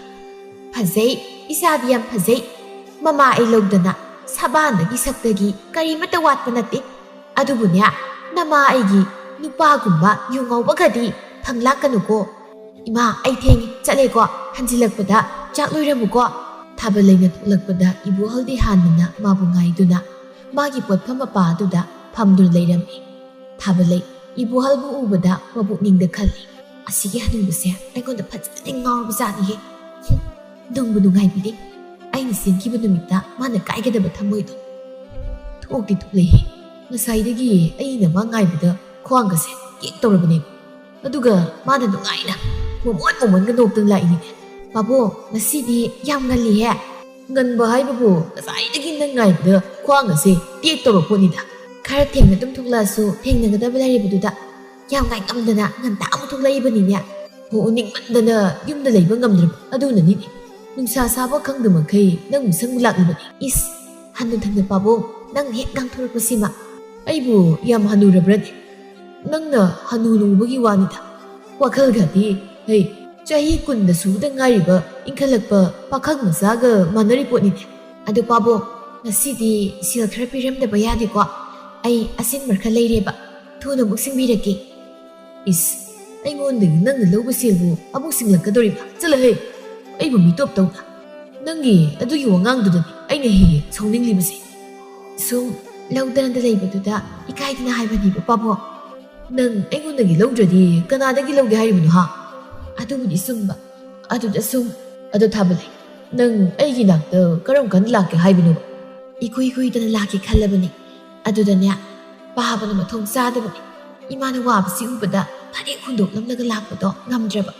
ꯐꯖꯩ ꯏꯆꯥꯗꯤ ꯌꯥꯝ ꯐꯖꯩ ꯃꯃꯥ ꯑꯩ ꯂꯧꯗꯅ ꯁꯕꯥꯟꯗꯒꯤ ꯁꯛꯇꯒꯤ ꯀꯔꯤꯃꯠꯇ ꯋꯥꯠꯄ ꯅꯠꯇꯦ ꯑꯗꯨꯕꯨꯅꯦ ꯅꯃꯥ ꯑꯩꯒꯤ ꯅꯨꯄꯥꯒꯨꯝꯕ ꯌꯨ ꯉꯥꯎꯕꯒꯗꯤ ꯊꯪꯂꯥꯛꯀꯅꯨꯀꯣ ꯏꯃꯥ ꯑꯩ ꯊꯦꯡꯉꯤ ꯆꯠꯂꯦꯀꯣ ꯍꯟꯖꯤꯜꯂꯛꯄꯗ ꯆꯥꯛ ꯂꯣꯏꯔꯝꯃꯨꯀꯣ ꯊꯥꯕꯂꯩꯅ ꯊꯣꯛꯂꯛꯄꯗ ꯏꯕꯣꯍꯜꯗꯤ ꯍꯥꯟꯅꯅ ꯃꯥꯕꯨ ꯉꯥꯏꯗꯨꯅ ꯃꯥꯒꯤ ꯄꯣꯠꯐꯝ ꯃꯄꯥ ꯑꯗꯨꯗ ꯐꯝꯗꯨꯅ ꯂꯩꯔꯝꯃꯤ ꯊꯥꯕꯂꯩ ꯏꯕꯣꯍꯜꯕꯨ ꯎꯕꯗ ꯃꯕꯨꯛꯅꯤꯡꯗ ꯈꯜꯂꯤ ꯑꯁꯤꯒꯤ ꯍꯅꯨꯕꯁꯦ ꯑꯩꯉꯣꯟꯗ ꯐꯖꯅ ꯉꯥꯎꯔꯕꯖꯥꯠꯅꯤꯍꯦ ꯅꯨꯡꯕꯨ ꯅꯨꯡꯉꯥꯏꯕꯤꯗꯦ ꯑꯩꯅ ꯆꯦꯟꯈꯤꯕ ꯅꯨꯃꯤꯠꯇ ꯃꯥꯅ ꯀꯥꯏꯒꯗꯕ ꯊꯃꯣꯏꯗꯣ ꯊꯣꯛꯇꯤ ꯊꯣꯛꯂꯛꯏ ꯉꯁꯥꯏꯗꯒꯤ ꯑꯩꯅ ꯃꯥ ꯉꯥꯏꯕꯗ ꯈ꯭ꯋꯥꯡꯒꯁꯦ ꯀꯦꯛ ꯇꯧꯔꯕꯅꯦ ꯑꯗꯨꯒ ꯃꯥꯅ ꯅꯨꯡꯉꯥꯏꯅ ꯃꯣꯃꯣꯟꯒ ꯅꯣꯛꯇꯅ ꯂꯥꯛꯏꯅꯤꯅꯦ ꯄꯥꯕꯣ ꯉꯁꯤꯗꯤ ꯌꯥꯝ ꯉꯜꯂꯤꯍꯦ ꯉꯟꯕ ꯍꯥꯏꯕꯕꯨ ꯉꯁꯥꯏꯗꯒꯤ ꯅꯪ ꯉꯥꯏꯕꯗ ꯈ꯭ꯋꯥꯡꯒꯁꯦ ꯇꯦꯛ ꯇꯧꯔꯛꯄꯅꯤꯗ ꯈꯔ ꯊꯦꯡꯅ ꯑꯗꯨꯝ ꯊꯣꯛꯂꯛꯑꯁꯨ ꯊꯦꯡꯅꯒꯗꯕ ꯂꯩꯔꯤꯕꯗꯨꯗ ꯌꯥꯝ ꯉꯥꯏꯉꯝꯗꯅ ꯉꯟꯇꯥ ꯑꯃꯨꯛ ꯊꯣꯛꯂꯛꯏꯕꯅꯤꯅꯦ ꯅꯤꯡꯃꯟꯗꯅ ꯌꯨꯝꯗ ꯂꯩꯕ ꯉꯝꯗ꯭ꯔꯕ ꯑꯗꯨꯅꯅꯤꯅꯦ ꯅꯨꯡꯁꯥ ꯁꯥꯕ ꯈꯪꯗꯃꯈꯩ ꯅꯪꯕꯨ ꯁꯪꯕ ꯂꯥꯛꯂꯤꯕꯅꯤ ꯏꯁ ꯍꯟꯅꯊꯪꯅ ꯄꯥꯕꯣ ꯅꯪ ꯍꯦꯛ ꯉꯥꯡꯊꯣꯔꯛꯄꯁꯤꯃ ꯑꯩꯕꯨ ꯌꯥꯝ ꯍꯟꯅꯨꯔꯕ꯭ꯔꯅꯦ ꯅꯪꯅ ꯍꯟꯅꯨꯕꯒꯤ ꯋꯥꯅꯤꯗ ꯋꯥꯈꯜꯒꯗꯤ ꯍꯩ ꯆꯍꯤ 10 ꯁꯨꯕꯗ ꯉꯥꯏꯔꯤꯕ ꯏꯟꯈꯠꯂꯛꯄ ꯄꯥꯈꯪ ꯃꯆꯥꯒ ꯃꯥꯟꯅꯔꯤ ꯄꯣꯠꯅꯤꯅꯦ ꯑꯗꯨ ꯄꯥꯕꯣ ꯉꯁꯤꯗꯤ ꯁꯦꯜ ꯈꯔ ꯄꯤꯔꯝꯗꯕ ꯌꯥꯗꯦꯀꯣ ꯑꯩ ꯑꯁꯤꯟꯕ ꯈꯔ ꯂꯩꯔꯦꯕ ꯊꯨꯅ ꯑꯃꯨꯛ ꯁꯤꯡꯕꯤꯔꯛꯀꯦ ꯏꯁ ꯑꯩꯉꯣꯟꯗꯒꯤ ꯅꯪꯅ ꯂꯧꯕ ꯁꯦꯜꯕꯨ ꯑꯃꯨꯛ ꯁꯤꯡꯂꯛꯀꯗꯧꯔꯤꯕ ꯆꯠꯂꯍꯦ ꯑꯩꯕꯨ ꯃꯤꯇꯣꯞ ꯇꯧꯅ ꯅꯪꯒꯤ ꯑꯗꯨꯒꯤ ꯋꯥꯉꯥꯡꯗꯨꯗꯅꯤ ꯑꯩꯅ ꯍꯦꯛ ꯁꯥꯎꯅꯤꯡꯂꯤꯕꯁꯦ ꯁꯨꯝ ꯂꯧꯗꯅ ꯂꯩꯕꯗꯨꯗ ꯏꯀꯥꯏꯗꯅ ꯍꯥꯏꯕꯅꯦꯕ ꯄꯥꯕꯣ ꯅꯪ ꯑꯩꯉꯣꯟꯗꯒꯤ ꯂꯧꯗ꯭ꯔꯗꯤ ꯀꯅꯥꯗꯒꯤ ꯂꯧꯒꯦ ꯍꯥꯏꯔꯤꯕꯅꯣ ꯑꯗꯨꯕꯨꯗꯤ ꯆꯨꯝꯕ ꯑꯗꯨꯗ ꯁꯨꯝ ꯑꯗꯣ ꯊꯥꯕꯂꯩ ꯅꯪ ꯑꯩꯒꯤ ꯅꯥꯛꯇ ꯀꯔꯝ ꯀꯥꯟꯗ ꯂꯥꯛꯀꯦ ꯍꯥꯏꯕꯅꯣꯕ ꯏꯀꯨꯏ ꯀꯨꯏꯗꯅ ꯂꯥꯛꯀꯦ ꯈꯜꯂꯕꯅꯤ ꯑꯗꯨꯗꯅꯦ ꯄꯥꯕꯅ ꯃꯊꯣꯡ ꯆꯥꯗꯕꯅꯤ ꯏꯃꯥꯅ ꯋꯥꯕꯁꯤ ꯎꯕꯗ ꯐꯔꯦꯛ ꯍꯨꯟꯗꯣꯛꯂꯝꯂꯒ ꯂꯥꯛꯄꯗꯣ ꯉꯝꯗ꯭ꯔꯕ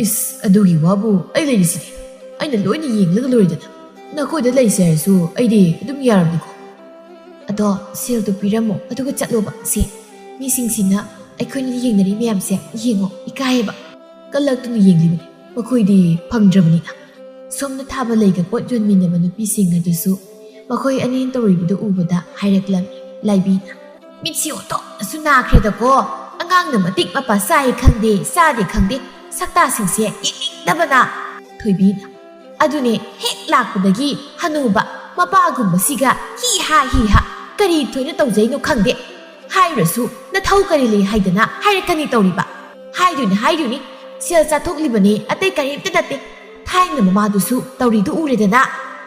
ꯏꯁ ꯑꯗꯨꯒꯤ ꯋꯥꯕꯨ ꯑꯩ ꯂꯩꯔꯤꯁꯤꯗꯤ ꯑꯩꯅ ꯂꯣꯏꯅ ꯌꯦꯡꯂꯒ ꯂꯣꯏꯔꯦꯗꯅ ꯅꯈꯣꯏꯗ ꯂꯩꯁꯦ ꯍꯥꯏꯔꯁꯨ ꯑꯩꯗꯤ ꯑꯗꯨꯝ ꯌꯥꯔꯕꯅꯤꯀꯣ ꯑꯗꯣ ꯁꯦꯜꯗꯣ ꯄꯤꯔꯝꯃꯣ ꯑꯗꯨꯒ ꯆꯠꯂꯣꯕ ꯁꯤ ꯃꯤꯁꯤꯡꯁꯤꯅ ꯑꯩꯈꯣꯏꯅ ꯌꯦꯡꯅꯔꯤ ꯃꯌꯥꯝꯁꯦ ꯌꯦꯡꯉꯣ ꯏꯀꯥꯏꯌꯦꯕ ꯀꯜꯂꯛꯇꯨꯅ ꯌꯦꯡꯂꯤꯕꯅꯤ ꯃꯈꯣꯏꯗꯤ ꯐꯪꯗ꯭ꯔꯕꯅꯤꯅ ꯁꯣꯝꯅ ꯊꯥꯕ ꯂꯩꯒ ꯄꯣꯠ ꯌꯣꯟꯃꯤꯟꯅꯕ ꯅꯨꯄꯤꯁꯤꯡ ꯑꯗꯨꯁꯨ ꯃꯈꯣꯏ ꯑꯅꯤ ꯇꯧꯔꯤꯕꯗꯨ ꯎꯕꯗ ꯍꯥꯏꯔꯛꯂꯝꯃꯤ ꯂꯥꯏꯕꯤꯅ ꯃꯤꯠꯁꯤ ꯑꯣꯟꯊꯣꯛꯅꯁꯨ ꯅꯥꯈ꯭ꯔꯦꯗꯀꯣ ꯑꯉꯥꯡꯅ ꯃꯇꯤꯛ ꯃꯄꯥ ꯆꯥꯏ ꯈꯪꯗꯦ ꯆꯥꯗꯦ ꯈꯪꯗꯦ ꯁꯛꯇꯥꯁꯤꯡꯁꯦ ꯌꯦꯡꯅꯤꯡꯗꯕꯅ ꯊꯣꯏꯕꯤꯅ ꯑꯗꯨꯅꯦ ꯍꯦꯛ ꯂꯥꯛꯄꯗꯒꯤ ꯍꯅꯨꯕ ꯃꯄꯥꯒꯨꯝꯕꯁꯤꯒ ꯍꯤ ꯍꯥ ꯀꯔꯤ ꯊꯣꯏꯅ ꯇꯧꯖꯩꯅꯣ ꯈꯪꯗꯦ ꯍꯥꯏꯔꯁꯨ ꯅꯊꯧ ꯀꯔꯤ ꯂꯩ ꯍꯥꯏꯗꯅ ꯍꯥꯏꯔꯛꯀꯅꯤ ꯇꯧꯔꯤꯕ ꯍꯥꯏꯗꯣꯏꯅꯤ ꯁꯦꯜ ꯆꯥꯊꯣꯛꯂꯤꯕꯅꯤ ꯑꯇꯩ ꯀꯔꯤꯝꯇ ꯅꯠꯇꯦ ꯊꯥꯏꯅ ꯃꯃꯥꯗꯨꯁꯨ ꯇꯧꯔꯤꯗꯨ ꯎꯔꯦꯗꯅ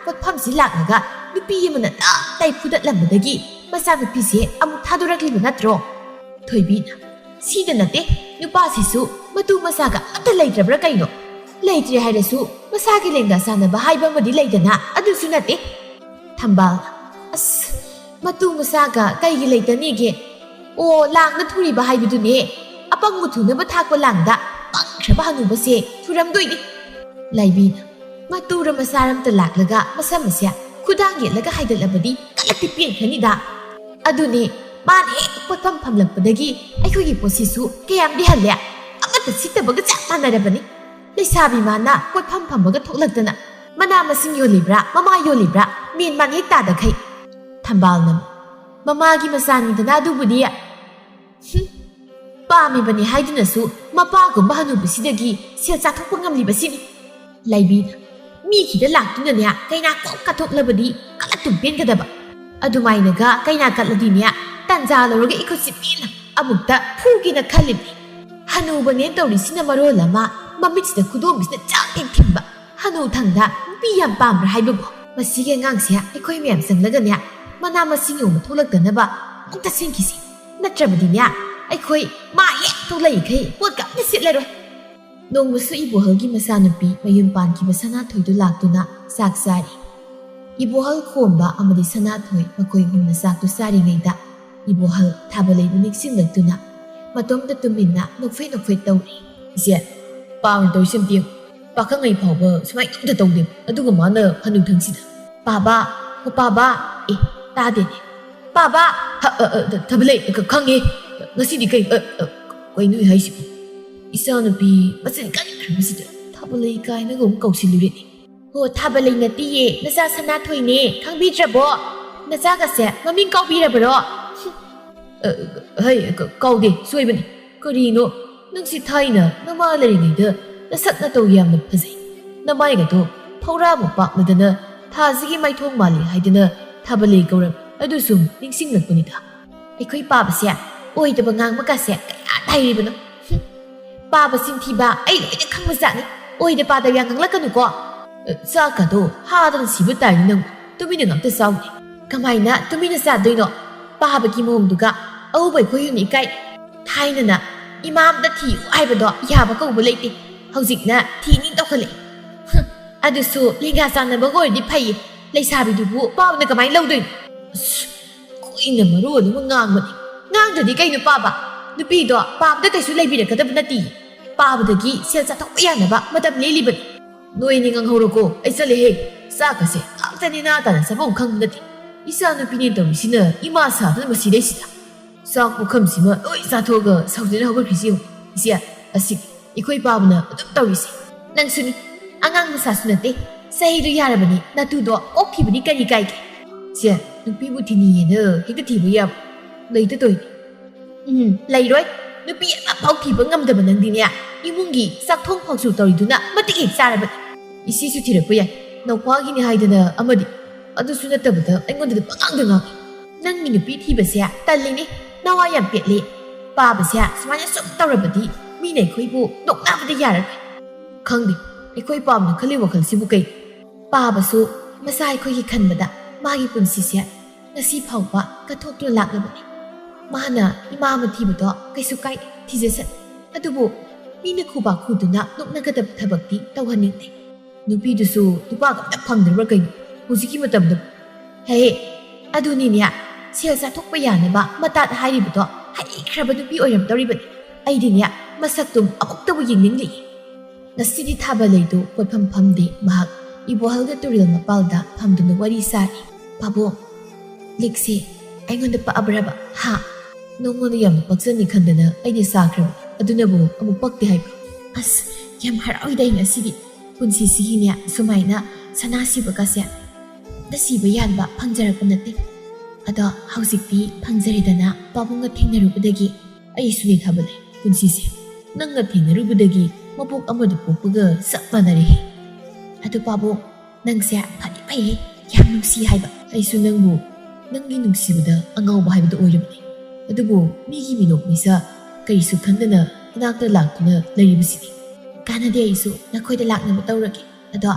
ꯄꯣꯠꯐꯝꯁꯤ ꯂꯥꯛꯂꯒ ꯅꯨꯄꯤ ꯑꯃꯅ ꯇꯞ ꯐꯨꯗꯠꯂꯝꯕꯗꯒꯤ ꯃꯆꯥꯅꯨꯄꯤꯁꯦ ꯑꯃꯨꯛ ꯊꯥꯗꯣꯔꯛꯂꯤꯕ ꯅꯠꯇ꯭ꯔꯣ ꯊꯣꯏꯕꯤꯅ ꯁꯤꯗ ꯅꯠꯇꯦ ꯅꯨꯄꯥꯁꯤꯁꯨ ꯃꯇꯨ ꯃꯆꯥꯒ ꯑꯝꯇ ꯂꯩꯇ꯭ꯔꯕ꯭ꯔꯥ ꯀꯩꯅꯣ ꯂꯩꯇ꯭ꯔꯦ ꯍꯥꯏꯔꯁꯨ ꯃꯁꯥꯒꯤ ꯂꯦꯡꯒꯥ ꯆꯥꯟꯅꯕ ꯍꯥꯏꯕ ꯑꯃꯗꯤ ꯂꯩꯗꯅ ꯑꯗꯨꯁꯨ ꯅꯠꯇꯦ ꯊꯝꯕꯥꯜꯅ ꯑꯁ ꯃꯇꯨ ꯃꯆꯥꯒ ꯀꯩꯒꯤ ꯂꯩꯇꯅꯤꯒꯦ ꯑꯣ ꯂꯥꯡꯗ ꯊꯨꯔꯤꯕ ꯍꯥꯏꯕꯗꯨꯅꯦ ꯑꯄꯪꯕ ꯊꯨꯅꯕ ꯊꯥꯛꯄ ꯂꯥꯡꯗ ꯄꯪꯈ꯭ꯔꯕ ꯍꯅꯨꯕꯁꯦ ꯊꯨꯔꯝꯗꯣꯏꯅꯤ ꯂꯥꯏꯕꯤꯅ ꯃꯇꯨꯔ ꯃꯆꯥꯔꯝꯇ ꯂꯥꯛꯂꯒ ꯃꯁꯝ ꯑꯁꯦ ꯈꯨꯗꯥꯡ ꯌꯦꯠꯂꯒ ꯍꯥꯏꯒꯠꯂꯕꯗꯤ ꯀꯜꯂꯛꯇꯤ ꯄꯦꯟꯈ꯭ꯔꯅꯤꯗ ꯑꯗꯨꯅꯦ ꯃꯥꯅ ꯍꯦꯛ ꯄꯣꯠꯐꯝ ꯐꯝꯂꯛꯄꯗꯒꯤ ꯑꯩꯈꯣꯏꯒꯤ ꯄꯣꯠꯁꯤꯁꯨ ꯀꯌꯥꯝꯗꯤ ꯍꯜꯂꯦ ꯑꯃꯠꯇ ꯁꯤꯠꯇꯕꯒ ꯆꯞ ꯃꯥꯟꯅꯔꯕꯅꯤ ꯂꯩꯁꯥꯕꯤ ꯃꯥꯅ ꯄꯣꯠꯐꯝ ꯐꯝꯃꯒ ꯊꯣꯛꯂꯛꯇꯅ ꯃꯅꯥ ꯃꯁꯤꯡ ꯌꯣꯜꯂꯤꯕ꯭ꯔꯥ ꯃꯃꯥ ꯌꯣꯜꯂꯤꯕ꯭ꯔꯥ ꯃꯦꯟ ꯃꯥꯟ ꯍꯦꯛ ꯇꯥꯗꯈꯩ ꯊꯝꯕꯥꯜꯅ ꯃꯃꯥꯒꯤ ꯃꯆꯥꯅꯤꯗꯅ ꯑꯗꯨꯕꯨꯗꯤ ꯄꯥꯝꯃꯤꯕꯅꯤ ꯍꯥꯏꯗꯨꯅꯁꯨ ꯃꯄꯥꯒꯨꯝꯕ ꯍꯅꯨꯕꯁꯤꯗꯒꯤ ꯁꯦꯜ ꯆꯥꯊꯣꯛꯄ ꯉꯝꯂꯤꯕꯁꯤꯅꯤ ꯂꯩꯕꯤꯅ ꯃꯤꯒꯤꯗ ꯂꯥꯛꯇꯨꯅꯅꯦ ꯀꯩꯅꯥ ꯀꯣꯛ ꯀꯠꯊꯣꯛꯂꯕꯗꯤ ꯀꯠꯂꯛꯇꯨ ꯄꯦꯟꯒꯗꯕ ꯑꯗꯨꯃꯥꯏꯅꯒ ꯀꯩꯅꯥ ꯀꯠꯂꯗꯤꯅꯦ ꯇꯟꯖꯥ ꯂꯧꯔꯒ ꯏꯈꯨꯠꯁꯤ ꯄꯦꯟꯅ ꯑꯃꯨꯛꯇ ꯐꯨꯒꯦꯅ ꯈꯜꯂꯤꯕꯅꯤ ꯍꯅꯨꯕꯅꯦ ꯇꯧꯔꯤꯁꯤꯅ ꯃꯔꯣꯜ ꯑꯃ ꯃꯃꯤꯠꯁꯤꯗ ꯈꯨꯗꯣꯝꯕꯤꯁꯤꯅ ꯆꯥꯛ ꯍꯦꯛ ꯊꯤꯟꯕ ꯍꯅꯨꯊꯪꯗ ꯅꯨꯄꯤ ꯌꯥꯝ ꯄꯥꯝꯕ꯭ꯔꯥ ꯍꯥꯏꯕꯕꯨ ꯃꯁꯤꯒꯤ ꯑꯉꯥꯡꯁꯦ ꯑꯩꯈꯣꯏ ꯃꯌꯥꯝ ꯆꯪꯂꯒꯅꯦ ꯃꯅꯥ ꯃꯁꯤꯡ ꯌꯣꯟꯕ ꯊꯣꯛꯂꯛꯇꯅꯕ ꯑꯃꯨꯛꯇ ꯁꯤꯟꯈꯤꯁꯤ ꯅꯠꯇ꯭ꯔꯕꯗꯤꯅꯦ ꯑꯩꯈꯣꯏ ꯃꯥ ꯍꯦꯛ ꯊꯣꯛꯂꯛꯏꯈꯩ ꯄꯣꯠꯀ ꯑꯝꯇ ꯁꯤꯠꯂꯔꯣꯏ ꯅꯣꯡꯃꯁꯨ ꯏꯕꯣꯍꯜꯒꯤ ꯃꯆꯥꯅꯨꯄꯤ ꯃꯌꯨꯝ ꯄꯥꯟꯈꯤꯕ ꯁꯅꯥꯊꯣꯏꯗꯨ ꯂꯥꯛꯇꯨꯅ ꯆꯥꯛ ꯆꯥꯔꯤ ꯏꯕꯣꯍꯜ ꯈꯣꯝꯕ ꯑꯃꯗꯤ ꯁꯅꯥꯊꯣꯏ ꯃꯈꯣꯏ ꯍꯨꯝꯅ ꯆꯥꯛꯇꯨ ꯆꯥꯔꯤꯉꯩꯗ ꯏꯕꯣꯍꯜ ꯊꯥꯕꯂꯩꯕꯨ ꯅꯤꯡꯁꯤꯡꯂꯛꯇꯨꯅ ꯃꯇꯣꯝꯇ ꯇꯨꯃꯤꯟꯅ ꯅꯣꯛꯐꯦꯠ ꯇꯧꯔꯤ ꯏꯆꯦ ꯄꯥꯝꯅ ꯇꯧꯔꯤꯁꯦ ꯑꯝꯇ ꯌꯦꯡꯉꯨ ꯄꯥꯈꯪꯉꯩ ꯐꯥꯎꯕ ꯁꯨꯃꯥꯏꯅ ꯑꯝꯇ ꯇꯧꯗꯦꯕ ꯑꯗꯨꯒ ꯃꯥꯅ ꯍꯅꯨꯊꯪꯁꯤꯗ ꯄꯥꯕꯥ ꯄꯥꯕꯥ ꯇꯥꯗꯦꯅꯦ ꯄꯥꯕꯥ ꯊꯥꯕꯂꯩ ꯈꯪꯉꯦ ꯉꯁꯤꯗꯤ ꯀꯩꯅꯣ ꯍꯥꯏꯁꯤꯕꯨ ꯏꯆꯥꯅꯨꯄꯤ ꯃꯆꯤꯟ ꯀꯟꯈ꯭ꯔꯕꯁꯤꯗ ꯊꯥꯕꯂꯩ ꯀꯥꯏꯅꯒ ꯑꯃꯨꯛ ꯀꯧꯁꯤꯜꯂꯨꯔꯦꯅꯦ ꯍꯣ ꯊꯥꯕꯂꯩ ꯅꯠꯇꯤꯌꯦ ꯅꯆꯥ ꯁꯅꯥꯊꯣꯏꯅꯦ ꯈꯪꯕꯤꯗ꯭ꯔꯕꯣ ꯅꯆꯥꯒꯁꯦ ꯃꯃꯤꯡ ꯀꯥꯎꯕꯤꯔꯕ꯭ꯔꯣ ꯀꯥꯎꯗꯦ ꯁꯣꯏꯕꯅꯤ ꯀꯔꯤꯅꯣ ꯅꯪꯁꯤ ꯊꯥꯏꯅ ꯅꯃꯥ ꯂꯩꯔꯤꯉꯩꯗ ꯅꯁꯛ ꯅꯇꯧ ꯌꯥꯝꯅ ꯐꯖꯩ ꯅꯃꯥꯏꯒꯗꯣ ꯐꯧꯔꯥꯃꯨꯛ ꯄꯥꯛꯂꯗꯅ ꯊꯥꯁꯤꯒꯤ ꯃꯥꯏꯊꯣꯡ ꯃꯥꯜꯂꯤ ꯍꯥꯏꯗꯅ ꯊꯥꯕꯂꯩ ꯀꯧꯔꯝꯃꯤ ꯑꯗꯨ ꯁꯨꯝ ꯅꯤꯡꯁꯤꯡꯂꯛꯄꯅꯤꯗ ꯑꯩꯈꯣꯏ ꯄꯥꯕꯁꯦ ꯑꯣꯏꯗꯕ ꯉꯥꯡꯕꯒꯁꯦ ꯀꯌꯥ ꯍꯩꯔꯤꯕꯅꯣ ꯄꯥꯕ ꯆꯤꯟꯊꯤꯕ ꯑꯩ ꯂꯣꯏꯅ ꯈꯪꯕꯖꯥꯠꯅꯤ ꯑꯣꯏꯗ ꯄꯥꯗꯕ ꯌꯥꯝ ꯉꯥꯡꯂꯛꯀꯅꯨꯀꯣ ꯆꯥꯛꯀꯗꯣ ꯍꯥꯗꯅ ꯁꯤꯕ ꯇꯥꯔꯅꯤ ꯅꯪ ꯇꯨꯃꯤꯟꯅ ꯉꯝꯇ ꯆꯥꯎꯅꯤ ꯀꯃꯥꯏꯅ ꯇꯨꯃꯤꯟꯅ ꯆꯥꯗꯣꯏꯅꯣ ꯄꯥꯕꯒꯤ ꯃꯑꯣꯡꯗꯨꯒ ꯑꯎꯕ ꯑꯩꯈꯣꯏ ꯍꯨꯝꯅ ꯏꯀꯥꯏ ꯊꯥꯏꯅꯅ ꯏꯃꯥꯝꯗ ꯊꯤꯌꯨ ꯍꯥꯏꯕꯗꯣ ꯌꯥꯕ ꯀꯧꯕ ꯂꯩꯇꯦ ꯍꯧꯖꯤꯛꯅ ꯊꯤꯅꯤ ꯇꯧꯈꯠꯂꯛꯏ ꯑꯗꯨꯁꯨ ꯂꯦꯡꯒꯥ ꯆꯥꯟꯅꯕꯒ ꯑꯣꯏꯔꯗꯤ ꯐꯩꯌꯦ ꯂꯩꯁꯥꯕꯤꯗꯨꯕꯨ ꯄꯥꯕꯅ ꯀꯃꯥꯏꯅ ꯂꯧꯗꯣꯏꯅꯣ ꯑꯁ ꯀꯨꯏꯅ ꯃꯔꯣꯜ ꯑꯃ ꯉꯥꯡꯕꯅꯤ ꯉꯥꯡꯗ꯭ꯔꯗꯤ ꯀꯩꯅꯣ ꯄꯥꯕ ꯅꯨꯄꯤꯗꯣ ꯄꯥꯕꯗ ꯀꯩꯁꯨ ꯂꯩꯕꯤꯔꯛꯀꯗꯕ ꯅꯠꯇꯤꯌꯦ ꯄꯥꯕꯗꯒꯤ ꯁꯦꯜ ꯆꯥꯊꯣꯛꯄ ꯌꯥꯅꯕ ꯃꯇꯝ ꯂꯦꯜꯂꯤꯕꯅꯤ ꯅꯣꯏꯅꯤ ꯉꯥꯡꯍꯧꯔꯣꯀꯣ ꯑꯩ ꯆꯠꯂꯦꯍꯦ ꯆꯥꯛꯀꯁꯦ ꯑꯝꯇ ꯅꯦꯅꯥ ꯇꯥꯅ ꯆꯥꯐꯝ ꯈꯪꯕ ꯅꯠꯇꯦ ꯏꯆꯥꯅꯨꯄꯤꯅꯦ ꯇꯧꯔꯤꯁꯤꯅ ꯏꯃꯥ ꯁꯥꯗꯅ ꯃꯁꯤꯗꯩꯁꯤꯗ ꯆꯥꯛ ꯄꯨꯈꯝꯁꯤꯃ ꯂꯣꯏ ꯆꯥꯊꯣꯛꯑꯒ ꯁꯧꯖꯅ ꯍꯧꯒꯠꯈ꯭ꯔꯤꯁꯤ ꯌꯦꯡꯉꯨ ꯏꯆꯦ ꯑꯁꯤ ꯑꯩꯈꯣꯏ ꯄꯥꯕꯅ ꯑꯗꯨꯝ ꯇꯧꯔꯤꯁꯦ ꯅꯪꯁꯨꯅꯤ ꯑꯉꯥꯡ ꯃꯆꯥꯁꯨ ꯅꯠꯇꯦ ꯆꯍꯤꯗꯨ ꯌꯥꯔꯕꯅꯤ ꯅꯇꯨꯗꯣ ꯀꯣꯛ ꯊꯤꯕꯗꯤ ꯀꯔꯤ ꯀꯥꯏꯒꯦ ꯆꯦ ꯅꯨꯄꯤꯕꯨ ꯊꯤꯅꯤꯡꯉꯦꯅ ꯍꯦꯛꯇ ꯊꯤꯕ ꯌꯥꯕ ꯂꯩꯇ ꯇꯧꯏꯅꯤ ꯂꯩꯔꯣꯏ ꯅꯨꯄꯤ ꯑꯃꯐꯥꯎ ꯊꯤꯕ ꯉꯝꯗꯕ ꯅꯪꯗꯤꯅꯦ ꯏꯃꯨꯡꯒꯤ ꯆꯥꯛꯊꯣꯡ ꯐꯥꯎꯁꯨ ꯇꯧꯔꯤꯗꯨꯅ ꯃꯇꯤꯛ ꯍꯦꯛ ꯆꯥꯔꯕꯅꯤ ꯏꯆꯦꯁꯨ ꯊꯤꯔꯛꯄ ꯌꯥꯏ ꯅꯧꯄꯥꯒꯤꯅꯤ ꯍꯥꯏꯗꯅ ꯑꯃꯗꯤ ꯑꯗꯨꯁꯨ ꯅꯠꯇꯕꯗ ꯑꯩꯉꯣꯟꯗꯗ ꯄꯉꯥꯡꯗ ꯉꯥꯡꯉꯤ ꯅꯪꯒꯤ ꯅꯨꯄꯤ ꯊꯤꯕꯁꯦ ꯇꯜꯂꯤꯅꯤ ꯅꯋꯥ ꯌꯥꯝ ꯄꯦꯠꯂꯤ ꯄꯥꯕꯁꯦ ꯁꯨꯃꯥꯏꯅ ꯁꯨꯝ ꯇꯧꯔꯕꯗꯤ ꯃꯤꯅ ꯑꯩꯈꯣꯏꯕꯨ ꯅꯣꯛꯅꯕꯗ ꯌꯥꯔꯔꯣꯏ ꯈꯪꯗꯦ ꯑꯩꯈꯣꯏ ꯄꯥꯕꯅ ꯈꯜꯂꯤ ꯋꯥꯈꯜꯁꯤꯕꯨ ꯀꯩ ꯄꯥꯕꯁꯨ ꯃꯆꯥ ꯑꯩꯈꯣꯏꯒꯤ ꯈꯟꯕꯗ ꯃꯥꯒꯤ ꯄꯨꯟꯁꯤꯁꯦ ꯉꯁꯤ ꯐꯥꯎꯕ ꯀꯠꯊꯣꯛꯇꯨꯅ ꯂꯥꯛꯂꯕꯅꯤ ꯃꯥꯅ ꯏꯃꯥ ꯑꯃ ꯊꯤꯕꯗꯣ ꯀꯩꯁꯨ ꯀꯥꯏꯗꯦ ꯊꯤꯖꯁꯠ ꯑꯗꯨꯕꯨ ꯃꯤꯅ ꯈꯨꯕꯥꯛ ꯈꯨꯗꯨꯅ ꯅꯣꯛꯅꯒꯗꯕ ꯊꯕꯛꯇꯤ ꯇꯧꯍꯟꯅꯤꯡꯗꯦ ꯅꯨꯄꯤꯗꯨꯁꯨ ꯅꯨꯄꯥꯒ ꯑꯝꯇ ꯐꯪꯗ꯭ꯔꯕ꯭ꯔꯥ ꯀꯩꯅꯣ ꯍꯧꯖꯤꯛꯀꯤ ꯃꯇꯝꯗ ꯍꯦ ꯑꯗꯨꯅꯤꯅꯦ ꯁꯦꯜ ꯆꯥꯊꯣꯛꯄ ꯌꯥꯅꯕ ꯃꯇꯥꯠ ꯍꯥꯏꯔꯤꯕꯗꯣ ꯍꯩꯈ꯭ꯔꯕ ꯅꯨꯄꯤ ꯑꯣꯏꯔꯝꯗꯧꯔꯤꯕꯅꯤ ꯑꯩꯗꯤꯅꯦ ꯃꯁꯛꯇꯨ ꯑꯃꯨꯛꯇꯕꯨ ꯌꯦꯡꯅꯤꯡꯂꯤ ꯉꯁꯤꯗꯤ ꯊꯥꯕꯂꯩꯗꯨ ꯄꯣꯠꯐꯝ ꯐꯝꯗꯦ ꯃꯍꯥꯛ ibohalga turil mapalda phamduna wari sari. Pabong, likse aingonda paabraba ha. Nongona yam pakjani khandana aina sakram adunabu amuk pakte haibro. As yam harawi ngasidi punsi sigine sumaina sanasiba kasya dasiba yanba phangjarappa natte. Ado haujikti phangjaridana pabonga thengnarubadagi ai suni thabale punsise nanga thengnarubadagi mapok amadu popaga sapmanare. Ado pabong nangse phadi phai yam nungsi haiba aisu nangbu nangi nungsibada angawba haibada oirabane. Adubu migi minok misa kaisu khandana inakta laktuna lairibasidi. Kanade aisu nakhoida laknaba tawrage. Ado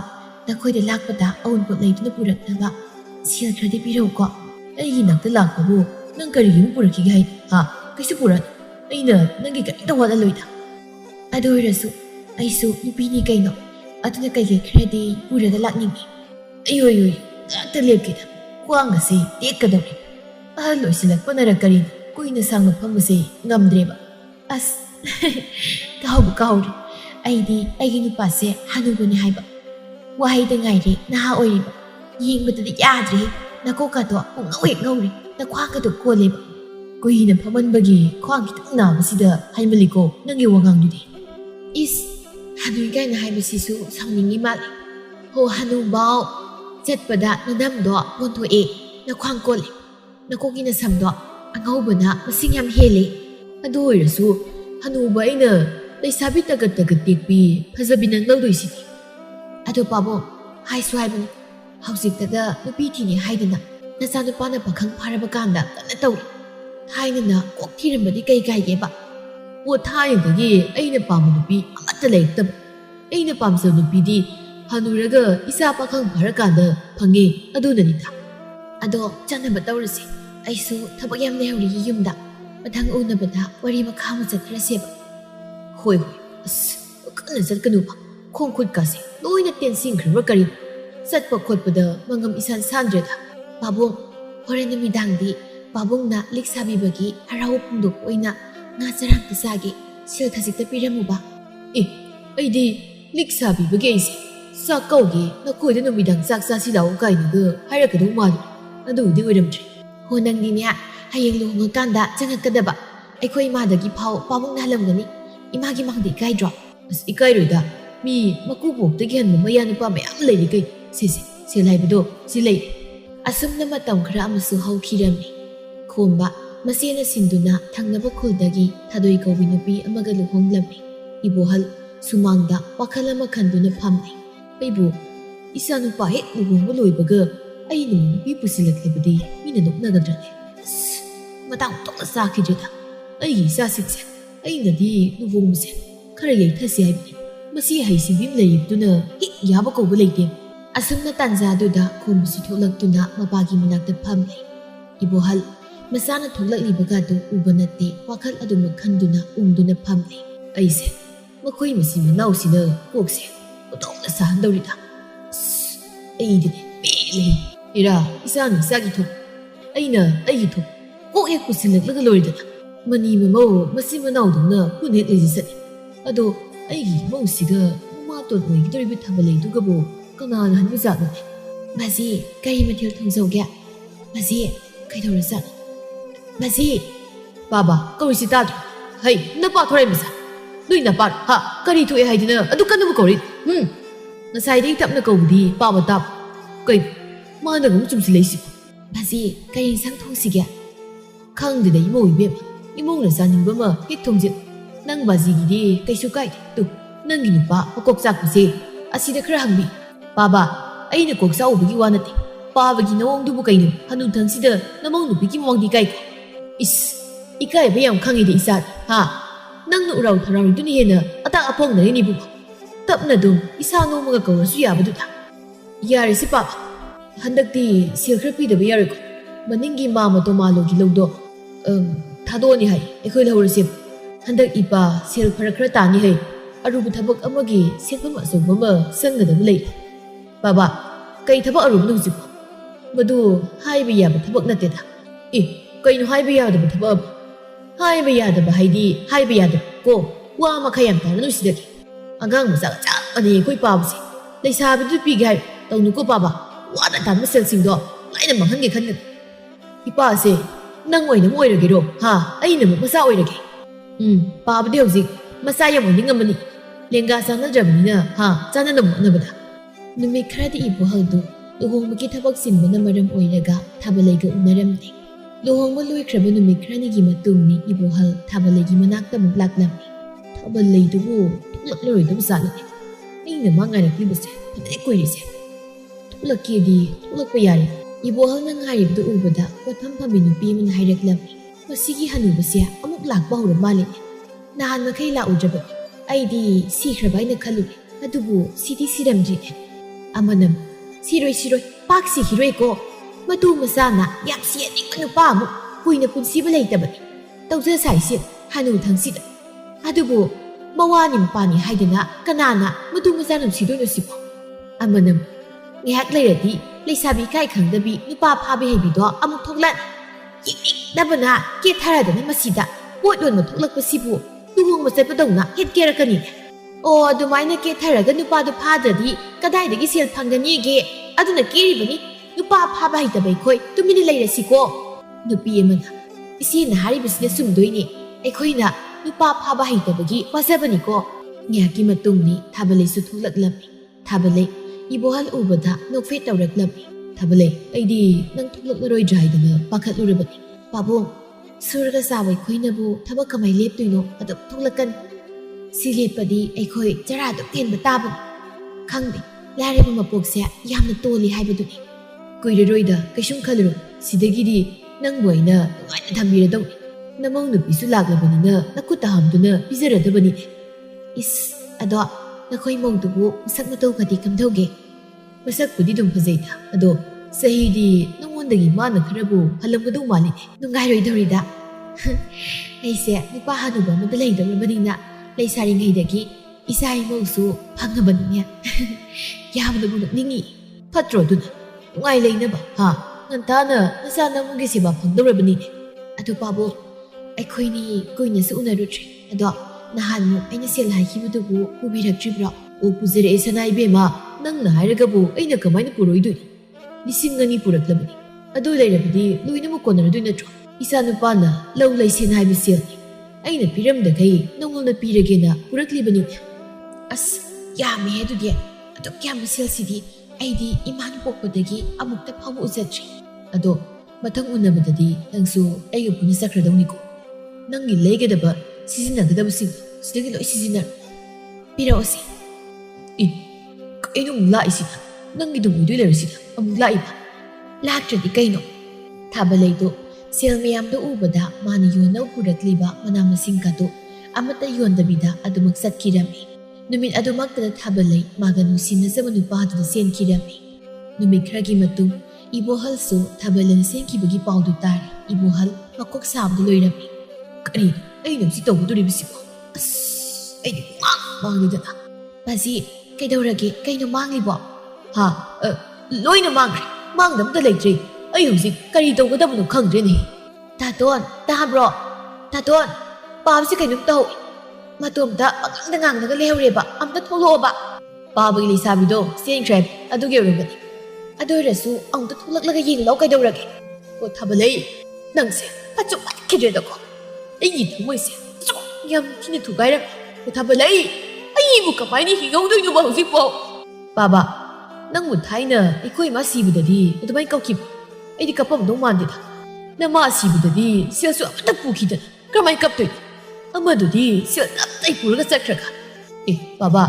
nakhoida lakpada awunpot leiduna puraknaba sil khradi pirauko. Aigi nakta lakpabu nang kari yung purakige hai ha kaisu puran aina nangi karita wala loida. Ado oirasu aisu nupini kaino aduna kaige khradi puraga lakningi. Ayoy gata lepkida kuangase tekkadawri. Loisilakpa narakari kuina sangma phambase ngamdreba. As kahawri aigi nupase hanubane haiba wahaida ngaire naha oiriba yengbatadi yadre nakokato ngawri nakwakado koleba kuina phamanbagi khwang kitang nabasida haimaliko nangi wangangdudi. Is hanui gaina haibasisu sangningi male. Ho hanu bao chatpada nanamdo ponto e nakwang kole nakokina samdo angawbana masing yam hele. Adu oirasu hanuba aina leisabi tagat tekpi phajabinang lawdoisidi. Ado pabo haisu haibani haujiktada nupi thini haidana nacha nupana pakhang pharaba kanda kana tawri. Thainana kok thirambadi kai gaigeba po thaidagi aina pamu nupi amata leiktaba. Aina pamsa nupidi hanuraga isa pakhang pharakanda phange adunanita. Ado chanaba tawrasi aisu thabak yam lehuri yumda mathang unabada wari makhamu chakhraseba. Hoi as kana chatkanu ba khong khut kase loina tensing khriba kari chatpa khotpada mangam isan sandreda. Pabong horen namidangdi pabongna liksabibagi harau pungdok oina nga charang tasagi sil thajikta piramuba. Aidi liksabibagi aise sakauge nakhoida namidang chak chasi law kainaga hairakadu malu adudi oiramdri. Ho nangdinya hayeng luhungakanda changakadaba aikhoi imadagi phau pabongna halamgani. Imagi mangdi kaidro as ikairoida mi makubok tagi hanma maya nupa mayam leiri kai se laibado si lei asumna matam khara amasu haukhirami. Khomba masena sinduna thangnaba khuldagi thadoi kawi nupi amaga luhonglami. Ibohal sumangda wakhala makhanduna phamni. Aibu isa nupa hek luhongba loibaga ai nupi pusilaklebadi mina noknagadrane. Matang tokla sakhijeda aigi isa sikse ainadi luvongse khara yaithasi haibani. Masi haisibim leibduna hik yaba kouba leite. Asumna tanjaduda khombusi tholaktuna mapagi manakta phamle. Ibohal masana tholaklibagadu uba natte wakhal aduma khanduna ungduna phamle. Aise makhoi masi manausina kokse utongna sahandawrida. Aidine pele ira isani sagi thok aina aigi thok kok hek pusilaklaga loridana. Mani mamau masi manauduna punet lejisani. Ado aigi mausiga mamaton oigidoriba thabaleidugabu kanana hanbajatnane. Maji kari mathel thongzauge. Maji kaidorajatno. Maji baba kaurisi tadro. Hai napa thorai masa. Nui napa ha kari thoe haidina adu kanabu kauri. Ngasai tapna kaubudi paba tap. Kai mana gum chumsi leisi. Maji kari sang thongsiga. Khangdida imo ibema. Imongna saningba ma hik thongjit nang bazigidi kaisu kai tu nangi nupa makok chakpase asida khara hangbi. Baba aina kok saubagi wanate pabagi nawongdubu kainu hanu thangsida namong nupiki mawangdi kai. Is ikai bayam khangide isat ha nangna urau tharau duni hena atang apong na ni bu tapna dum isa no maga kawrasu yabaduda. Yare si papa handakti silkhra pidaba yariko maningi mama to malogi lawdo thadoni hai ekhoi lawrasib handak ipa sel phara khara tani hai arubu thabak amagi selpham asongba ma sangadaba lei. Baba kai thabak arubu nuji madu haiba yaba thabak nateda. Kaino haiba yadaba thabak haiba yadaba haidi haiba yadaba ko wa makhayam taranu sidaki agang masaga cha ani ekhoi pabse leisabidu pigi hai ꯇꯧꯅꯨꯀꯣ ꯄꯥꯕ ꯋꯥꯅ ꯇꯥꯟꯕ ꯁꯦꯜꯁꯤꯡꯗꯣ ꯂꯥꯏꯅ ꯃꯥꯡꯍꯟꯒꯦ ꯈꯟꯒꯅꯨ ꯏꯄꯥꯁꯦ ꯅꯪ ꯑꯣꯏꯅ ꯑꯃꯨꯛ ꯑꯣꯏꯔꯒꯦꯔꯣ ꯑꯩꯅ ꯑꯃꯨꯛ ꯃꯆꯥ ꯑꯣꯏꯔꯒꯦ ꯄꯥꯕꯗꯤ ꯍꯧꯖꯤꯛ ꯃꯆꯥ ꯌꯥꯝ ꯑꯣꯏꯅꯤꯡꯉꯝꯃꯅꯤ ꯂꯦꯡꯒꯥ ꯆꯥꯟꯅꯗ꯭ꯔꯕꯅꯤꯅ ꯆꯥꯟꯅꯅꯕ ꯍꯣꯠꯅꯕꯗ ꯅꯨꯃꯤꯠ ꯈꯔꯗꯤ ꯏꯕꯣꯍꯜꯗꯨ ꯂꯨꯍꯣꯡꯕꯒꯤ ꯊꯕꯛ ꯆꯤꯟꯕꯅ ꯃꯔꯝ ꯑꯣꯏꯔꯒ ꯊꯥꯕꯂꯩꯒ ꯎꯅꯔꯝꯗꯦ ꯂꯨꯍꯣꯡꯕ ꯂꯣꯏꯈ꯭ꯔꯕ ꯅꯨꯃꯤꯠ ꯈꯔꯅꯤꯒꯤ ꯃꯇꯨꯡꯅꯤ ꯏꯕꯣꯍꯜ ꯊꯥꯕꯂꯩꯒꯤ ꯃꯅꯥꯛꯇ ꯑꯃꯨꯛ ꯂꯥꯛꯂꯝꯃꯤ ꯊꯥꯕꯂꯩꯗꯨꯕꯨ ꯊꯣꯛꯂꯛꯂꯔꯣꯏꯗꯕ ꯖꯥꯠꯅꯤ ꯑꯩꯅ ꯃꯥ ꯉꯥꯏꯔꯛꯂꯤꯕꯁꯦ ꯐꯅ ꯀꯨꯏꯔꯤꯁꯦ ꯊꯣꯛꯂꯛꯀꯦꯗꯤ ꯊꯣꯛꯂꯛꯄ ꯌꯥꯔꯦ ꯏꯕꯣꯍꯜꯅ ꯉꯥꯏꯔꯤꯕꯗꯨ ꯎꯕꯗ ꯄꯣꯠꯐꯝ ꯐꯝꯕꯤ ꯅꯨꯄꯤ ꯑꯃꯅ ꯍꯥꯏꯔꯛꯂꯝꯃꯤ ꯃꯁꯤꯒꯤ ꯍꯅꯨꯕꯁꯦ ꯑꯃꯨꯛ ꯂꯥꯛꯄ ꯍꯧꯔ ꯃꯥꯜꯂꯤꯅꯦ ꯅꯍꯥꯟ ꯃꯈꯩ ꯂꯥꯛꯎꯗ꯭ꯔꯕꯅꯤ ꯑꯩꯗꯤ ꯁꯤꯈ꯭ꯔꯕ ꯍꯥꯏꯅ ꯈꯜꯂꯨꯔꯦ ꯑꯗꯨꯕꯨ ꯁꯤꯗꯤ ꯁꯤꯔꯝꯗ꯭ꯔꯤꯅꯦ ꯑꯃꯅ ꯁꯤꯔꯣꯏ ꯄꯥꯛ ꯁꯤꯈꯤꯔꯣꯏꯀꯣ ꯃꯇꯨ ꯃꯆꯥꯅ ꯌꯥꯝ ꯁꯦꯟꯅꯤꯡꯕ ꯅꯨꯄꯥ ꯑꯃꯨꯛ ꯀꯨꯏꯅ ꯄꯨꯟꯁꯤꯕ ꯂꯩꯇꯕꯅꯤ ꯇꯧꯖ ꯁꯥꯏꯁꯦ ꯍꯅꯨꯊꯪꯁꯤꯗ ꯑꯗꯨꯕꯨ ꯃꯋꯥꯅꯤ ꯃꯄꯥꯅꯤ ꯍꯥꯏꯗꯅ ꯀꯅꯥꯅ ꯃꯇꯨ ꯃꯆꯥ ꯅꯨꯡꯁꯤꯗꯣꯏꯅꯣ ꯁꯤꯕꯣ ꯑꯃꯅ ꯉꯥꯏꯍꯥꯛ ꯂꯩꯔꯗꯤ ꯂꯩꯁꯥꯕꯤ ꯏꯀꯥꯏ ꯈꯪꯗꯕꯤ ꯅꯨꯄꯥ ꯐꯥꯕꯤ ꯍꯩꯕꯤꯗꯣ ꯑꯃꯨꯛ ꯊꯣꯛꯂꯛ ꯌꯦꯡꯅꯤꯡꯗꯕꯅ ꯀꯦꯊꯔꯗꯅ ꯃꯁꯤꯗ ꯄꯣꯠ ꯌꯣꯟꯕ ꯊꯣꯛꯂꯛꯄꯁꯤꯕꯨ ꯂꯨꯍꯣꯡꯕ ꯆꯠꯄꯗꯧꯅ ꯍꯦꯠ ꯀꯦꯔꯛꯀꯅꯤꯅꯦ ꯑꯣ ꯑꯗꯨꯃꯥꯏꯅ ꯀꯦꯊꯔꯒ ꯅꯨꯄꯥꯗꯣ ꯐꯥꯗ꯭ꯔꯗꯤ ꯀꯗꯥꯏꯗꯒꯤ ꯁꯦꯜ ꯐꯪꯒꯅꯤꯒꯦ ꯑꯗꯨꯅ ꯀꯦꯔꯤꯕꯅꯤ ꯅꯨꯄꯥ ꯐꯥꯕ ꯍꯩꯇꯕ ꯑꯩꯈꯣꯏ ꯇꯨꯃꯤꯟꯅ ꯂꯩꯔꯁꯤꯀꯣ ꯅꯨꯄꯤ ꯑꯃꯅ ꯏꯆꯦꯅ ꯍꯥꯏꯔꯤꯕꯁꯤꯅ ꯆꯨꯝꯗꯣꯏꯅꯦ ꯑꯩꯈꯣꯏꯅ ꯅꯨꯄꯥ ꯐꯥꯕ ꯍꯩꯇꯕꯒꯤ ꯋꯥꯖꯕꯅꯤꯀꯣ ꯉꯥꯏꯍꯥꯛꯀꯤ ꯃꯇꯨꯡꯗꯤ ꯊꯥꯕꯂꯩꯁꯨ ꯊꯣꯛꯂꯛꯂꯝꯃꯤ ꯊꯥꯕꯂꯩ ꯏꯕꯣꯍꯜ ꯎꯕꯗ ꯅꯣꯛꯐꯦꯠ ꯇꯧꯔꯛꯂꯝꯃꯤ ꯊꯥꯕꯂꯩ ꯑꯩꯗꯤ ꯅꯪ ꯊꯣꯛꯂꯛꯂꯔꯣꯏꯗ꯭ꯔꯥ ꯍꯥꯏꯗꯅ ꯄꯥꯈꯠꯂꯨꯔꯕꯅꯤ ꯄꯥꯕꯨꯡ ꯁꯨꯔꯒ ꯆꯥꯕ ꯑꯩꯈꯣꯏꯅꯕꯨ ꯊꯕꯛ ꯀꯃꯥꯏ ꯂꯦꯞꯇꯣꯏꯅꯣ ꯑꯗꯨꯝ ꯊꯣꯛꯂꯛꯀꯅꯤ ꯁꯤ ꯂꯦꯞꯄꯗꯤ ꯑꯩꯈꯣꯏ ꯆꯔꯥ ꯑꯗꯨꯝ ꯍꯦꯟꯕ ꯇꯥꯕꯅꯤ ꯈꯪꯗꯦ ꯂꯥꯏꯔꯕ ꯃꯄꯣꯛꯁꯦ ꯌꯥꯝꯅ ꯇꯣꯜꯂꯤ ꯍꯥꯏꯕꯗꯨꯅꯤ ꯀꯨꯏꯔꯔꯣꯏꯗ ꯀꯩꯁꯨꯝ ꯈꯜꯂꯨꯔꯣ ꯁꯤꯗꯒꯤꯗꯤ ꯅꯪꯕꯨ ꯑꯩꯅ ꯅꯨꯡꯉꯥꯏꯅ ꯊꯝꯕꯤꯔꯗꯧꯅꯤ ꯅꯃꯧ ꯅꯨꯄꯤꯁꯨ ꯂꯥꯛꯂꯕꯅꯤꯅ ꯅꯈꯨꯠꯇ ꯍꯥꯝꯗꯨꯅ ꯄꯤꯖꯔꯗꯕꯅꯤꯅꯦ ꯏꯁ ꯑꯗꯣ ꯅꯈꯣꯏ ꯃꯧꯗꯨꯕꯨ ꯃꯁꯛ ꯃꯇꯧ ꯈꯗꯤ ꯀꯝꯗꯧꯒꯦ ꯃꯁꯛꯄꯨꯗꯤ ꯑꯗꯨꯝ ꯐꯖꯩꯗ ꯑꯗꯣ ꯆꯍꯤꯗꯤ ꯅꯉꯣꯟꯗꯒꯤ ꯃꯥꯅ ꯈꯔꯕꯨ ꯍꯜꯂꯝꯒꯗꯧ ꯃꯥꯜꯂꯤꯅꯦ ꯅꯨꯡꯉꯥꯏꯔꯣꯏꯗꯧꯔꯤꯗ ꯑꯩꯁꯦ ꯅꯨꯄꯥ ꯍꯅꯨꯕ ꯑꯃꯗ ꯂꯩꯗꯧꯔꯕꯅꯤꯅ ꯂꯩꯁꯥꯔꯤꯉꯩꯗꯒꯤ ꯏꯆꯥ ꯏꯃꯧꯁꯨ ꯐꯪꯉꯕꯅꯤꯅꯦ ꯌꯥꯝꯅꯕꯨ ꯅꯣꯛꯅꯤꯡꯉꯤ ꯐꯠꯇ꯭ꯔꯣ ꯑꯗꯨꯅ ꯅꯨꯡꯉꯥꯏ ꯂꯩꯅꯕ ꯉꯟꯇꯥꯅ ꯅꯆꯥ ꯅꯃꯧꯒꯤ ꯁꯦꯕꯥ ꯐꯪꯗꯧꯔꯕꯅꯤꯅꯦ ꯑꯗꯨ ꯄꯥꯕꯨꯡ ꯑꯩꯈꯣꯏꯅꯤ ꯀꯨꯏꯅꯁꯨ ꯎꯅꯔꯨꯗ꯭ꯔꯤ ꯑꯗꯣ ꯅꯍꯥꯟꯃꯨꯛ ꯑꯩꯅ ꯁꯦꯜ ꯍꯥꯏꯈꯤꯕꯗꯨꯕꯨ ꯄꯨꯕꯤꯔꯛꯇ꯭ꯔꯤꯕ꯭ꯔꯣ ꯑꯣ ꯄꯨꯖꯔꯛꯑꯦ ꯁꯅꯥ ꯏꯕꯦꯝꯃ ꯅꯪꯅ ꯍꯥꯏꯔꯒꯕꯨ ꯑꯩꯅ ꯀꯃꯥꯏꯅ ꯄꯨꯔꯣꯏꯗꯣꯏꯅꯣ 2,000 ꯄꯨꯔꯛꯂꯕꯅꯤ ꯑꯗꯨ ꯂꯩꯔꯕꯗꯤ ꯂꯣꯏꯅꯃꯛ ꯀꯣꯟꯅꯔꯗꯣꯏ ꯅꯠꯇ꯭ꯔꯣ ꯏꯆꯥ ꯅꯨꯄꯥꯅ ꯂꯧ ꯂꯩꯁꯦꯟ ꯍꯥꯏꯕ ꯁꯦꯜꯅꯤ ꯑꯩꯅ ꯄꯤꯔꯝꯗꯈꯩ ꯅꯉꯣꯟꯗ ꯄꯤꯔꯒꯦꯅ ꯄꯨꯔꯛꯂꯤꯕꯅꯤꯅꯦ ꯑꯁ ꯌꯥꯝꯃꯦ ꯑꯗꯨꯗꯤ ꯑꯗꯨꯛ ꯌꯥꯝꯕ ꯁꯦꯜꯁꯤꯗꯤ ꯑꯩꯗꯤ ꯏꯃꯥꯅ ꯄꯣꯛꯄꯗꯒꯤ ꯑꯃꯨꯛꯇ ꯐꯥꯎꯕ ꯎꯖꯗ꯭ꯔꯤ ꯑꯗꯣ ꯃꯊꯪ ꯎꯅꯕꯗꯗꯤ ꯅꯪꯁꯨ ꯑꯩꯒ ꯄꯨꯟꯅ ꯆꯠꯈ꯭ꯔꯗꯧꯅꯤꯀꯣ ꯅꯪꯒꯤ ꯂꯩꯒꯗꯕ ꯁꯤꯖꯤꯟꯅꯒꯗꯕꯁꯤꯡ ꯁꯤꯗꯒꯤ ꯂꯣꯏ ꯁꯤꯖꯤꯟꯅꯔꯣ ꯄꯤꯔꯛꯑꯣꯁꯤ ꯀꯩꯅꯣ ꯑꯃꯨꯛ ꯂꯥꯛꯏꯁꯤꯅ ꯅꯪꯒꯤꯗꯨ ꯑꯣꯏꯗꯣꯏ ꯂꯩꯔꯁꯤꯗ ꯑꯃꯨꯛ ꯂꯥꯛꯏꯕ ꯂꯥꯛꯇ꯭ꯔꯗꯤ ꯀꯩꯅꯣ ꯊꯥꯕꯂꯩꯗꯣ ꯁꯦꯜ ꯃꯌꯥꯝꯗꯣ ꯎꯕꯗ ꯃꯥꯅ ꯌꯣꯟꯅꯕ ꯄꯨꯔꯛꯂꯤꯕ ꯃꯅꯥ ꯃꯁꯤꯡꯒꯗꯣ ꯑꯃꯠꯇ ꯌꯣꯟꯗꯕꯤꯗ ꯑꯗꯨꯃꯛ ꯆꯠꯈꯤꯔꯝꯃꯤ ꯅꯨꯃꯤꯠ ꯑꯗꯨꯃꯛꯇꯗ ꯊꯥꯕꯂꯩ ꯃꯥꯒ ꯅꯨꯡꯁꯤꯅꯖꯕ ꯅꯨꯄꯥꯗꯨꯅ ꯆꯦꯟꯈꯤꯔꯝꯃꯤ ꯅꯨꯃꯤꯠ ꯈꯔꯒꯤ ꯃꯇꯨꯡ ꯏꯕꯣꯍꯜꯁꯨ ꯊꯥꯕꯂꯩꯅ ꯆꯦꯟꯈꯤꯕꯒꯤ ꯄꯥꯎꯗꯨ ꯇꯥꯔꯦ ꯏꯕꯣꯍꯜ ꯃꯀꯣꯛ ꯁꯥꯕꯗ ꯂꯣꯏꯔꯝꯃꯤ ꯀꯔꯤꯅꯣ ꯑꯩꯅ ꯍꯧꯖꯤꯛ ꯇꯧꯒꯗꯣꯔꯤꯕꯁꯤꯕꯣ ꯑꯁ ꯑꯩꯗꯤ ꯃꯥꯡꯂꯤꯗꯅ ꯕꯥꯖꯤ ꯀꯩꯗꯧꯔꯒꯦ ꯀꯩꯅꯣ ꯃꯥꯡꯂꯤꯕꯣ ꯂꯣꯏꯅ ꯃꯥꯡꯈ꯭ꯔꯦ ꯃꯥꯡꯗ ꯑꯝꯇ ꯂꯩꯇ꯭ꯔꯤ ꯑꯩ ꯍꯧꯖꯤꯛ ꯀꯔꯤ ꯇꯧꯒꯗꯕꯅꯣ ꯈꯪꯗ꯭ꯔꯦꯅꯦ ꯇꯥꯇꯣꯟ ꯇꯥꯕ꯭ꯔꯣ ꯇꯥꯇꯣꯟ ꯄꯥꯕꯁꯤ ꯀꯩꯅꯣꯝ ꯇꯧꯏ ꯃꯇꯣꯝꯇ ꯄꯪꯉꯥꯡꯗ ꯉꯥꯡꯂꯒ ꯂꯩꯍꯧꯔꯦꯕ ꯑꯝꯇ ꯊꯣꯛꯂꯛꯑꯣꯕ ꯄꯥꯕꯒꯤ ꯂꯩꯁꯥꯕꯤꯗꯣ ꯆꯦꯟꯈ꯭ꯔꯦ ꯑꯗꯨꯒꯤ ꯑꯣꯏꯔꯝꯒꯅꯤ ꯑꯗꯨ ꯑꯣꯏꯔꯁꯨ ꯑꯃꯨꯛꯇ ꯊꯣꯛꯂꯛꯂꯒ ꯌꯦꯡꯂꯧ ꯀꯩꯗꯧꯔꯒꯦ ꯑꯣ ꯊꯥꯕꯂꯩ ꯅꯪꯁꯦ ꯐꯠꯁꯨ ꯐꯠꯈꯤꯗ꯭ꯔꯦꯗꯀꯣ ꯑꯩꯒꯤ ꯊꯃꯣꯏꯁꯦ ꯌꯥꯝ ꯊꯤꯅ ꯊꯨꯒꯥꯏꯔꯝꯃꯦ ꯑꯣ ꯊꯥꯕꯂꯩ ꯑꯩꯕꯨ ꯀꯃꯥꯏꯅ ꯍꯤꯡꯍꯧꯗꯣꯏꯅꯣꯕ ꯍꯧꯖꯤꯛꯐꯥꯎ ꯄꯥꯕ ꯅꯪꯕꯨ ꯊꯥꯏꯅ ꯑꯩꯈꯣꯏ ꯏꯃꯥ ꯁꯤꯕꯗꯗꯤ ꯑꯗꯨꯃꯥꯏꯅ ꯀꯞꯈꯤꯕ ꯑꯩꯗꯤ ꯀꯞꯄꯝꯗꯧ ꯃꯥꯟꯗꯦꯗ ꯅꯃꯥ ꯁꯤꯕꯗꯗꯤ ꯁꯦꯜꯁꯨ ꯑꯃꯠꯇ ꯄꯨꯈꯤꯗꯅ ꯀꯔꯝꯍꯥꯏꯅ ꯀꯞꯇꯣꯏꯅꯣ ꯑꯃꯗꯨꯗꯤ ꯁꯦꯜ ꯇꯞꯇꯩ ꯄꯨꯔꯒ ꯆꯠꯈ꯭ꯔꯒ ꯕꯥꯕꯥ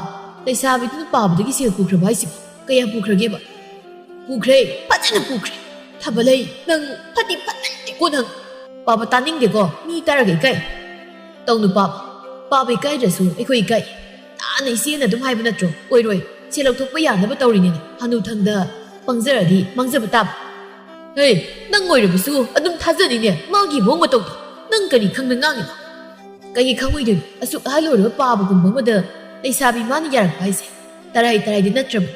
ꯂꯩꯁꯥꯕꯤꯗꯨꯅ ꯄꯥꯕꯗꯒꯤ ꯁꯦꯜ ꯄꯨꯈ꯭ꯔꯕ ꯍꯥꯏꯁꯤꯕꯣ ꯀꯌꯥ ꯄꯨꯈ꯭ꯔꯒꯦꯕ ꯄꯨꯈ꯭ꯔꯦ ꯐꯖꯅ ꯄꯨꯈ꯭ꯔꯦ ꯊꯥꯕꯂꯩ ꯅꯪ ꯐꯠꯇꯤ ꯐꯠꯇꯦꯀꯣ ꯅꯪ ꯄꯥꯕ ꯇꯥꯅꯤꯡꯗꯦꯀꯣ ꯃꯤ ꯇꯥꯔꯒ ꯏꯀꯥꯏ ꯇꯧꯅꯨ ꯄꯥꯕ ꯏꯀꯥꯏꯗ꯭ꯔꯁꯨ ꯑꯩꯈꯣꯏ ꯏꯀꯥꯏ ꯇꯥꯅ ꯏꯆꯦꯅ ꯑꯗꯨꯝ ꯍꯥꯏꯕ ꯅꯠꯇ꯭ꯔꯣ ꯑꯣꯏꯔꯣꯏ ꯁꯦꯜ ꯂꯧꯊꯣꯛꯄ ꯌꯥꯅꯕ ꯇꯧꯔꯤꯅꯤꯅꯦ ꯍꯅꯨꯊꯪꯗ ꯄꯪꯖꯔꯗꯤ ꯃꯥꯡꯖꯕ ꯇꯥꯕ ꯅꯪ ꯑꯣꯏꯔꯕꯁꯨ ꯑꯗꯨꯝ ꯊꯥꯖꯅꯤꯅꯦ ꯃꯥꯒꯤ ꯃꯑꯣꯡ ꯃꯇꯧꯗꯣ ꯅꯪ ꯀꯔꯤ ꯈꯪꯅ ꯉꯥꯡꯉꯤꯅꯣ ꯀꯩꯒꯤ ꯈꯪꯉꯣꯏꯗꯣꯏꯅꯣ ꯑꯁꯨꯛ ꯑꯍꯜ ꯑꯣꯏꯔꯕ ꯄꯥꯕꯒꯨꯝꯕ ꯑꯃꯗ ꯂꯩꯁꯥꯕꯤ ꯃꯥꯅ ꯌꯥꯔꯛꯄ ꯍꯥꯏꯁꯦ ꯇꯔꯥꯏꯗꯤ ꯅꯠꯇ꯭ꯔꯕꯅꯤ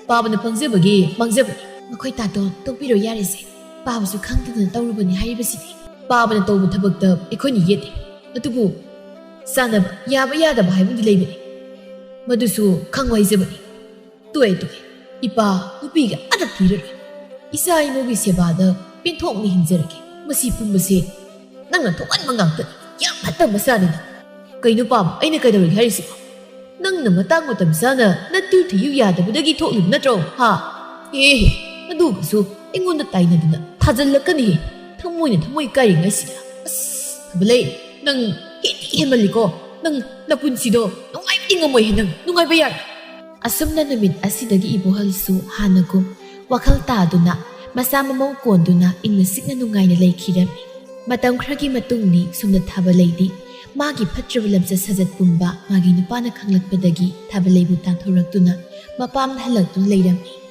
ꯄꯥꯕꯅ ꯄꯪꯖꯕꯒꯤ ꯃꯥꯡꯖꯕꯅꯤ ꯃꯈꯣꯏ ꯇꯥꯇꯣꯟ ꯇꯣꯛꯄꯤꯔꯣ ꯌꯥꯔꯤꯁꯦ ꯄꯥꯕꯁꯨ ꯈꯪꯗꯗꯅ ꯇꯧꯔꯨꯕꯅꯤ ꯍꯥꯏꯔꯤꯕꯁꯤꯗꯤ ꯄꯥꯕꯅ ꯇꯧꯕ ꯊꯕꯛꯇ ꯑꯩꯈꯣꯏꯅ ꯌꯦꯠꯇꯦ ꯑꯗꯨꯕꯨ ꯆꯥꯅꯕ ꯌꯥꯕ ꯌꯥꯗꯕ ꯍꯥꯏꯕꯗꯤ ꯂꯩꯕꯅꯤ ꯃꯗꯨꯁꯨ ꯈꯪꯕ ꯍꯩꯖꯕꯅꯤ ꯇꯣꯛꯑꯦ Ipa, nupiga adat piraroi. Isa imugi sebada pinthok ni hinjarage. Masi pumbase nangna thokan mangangta yam phatta masanina. Kaino pam aina kaidawri harisi. Nangna matang matam sana natu thiyu yadabudagi thoklib natro ha. Adugasu ingonda tainaduna thajallakani. Thamoina thamoi kairingai sida. Tabalai nang hemaliko nang napunsido nungai tingamoi nang nungai bayar. Asumna namit asidagi ibohalsu hanagum wakal taduna masa mamau konduna ingna sikna nungai na laikhirami. Matam khragi matungni sumna Thabalai magi phatraba lamsa sajat pumba magi nupana khanglakpadagi Thabalai bu tanthoraktuna mapam halaktun leirami.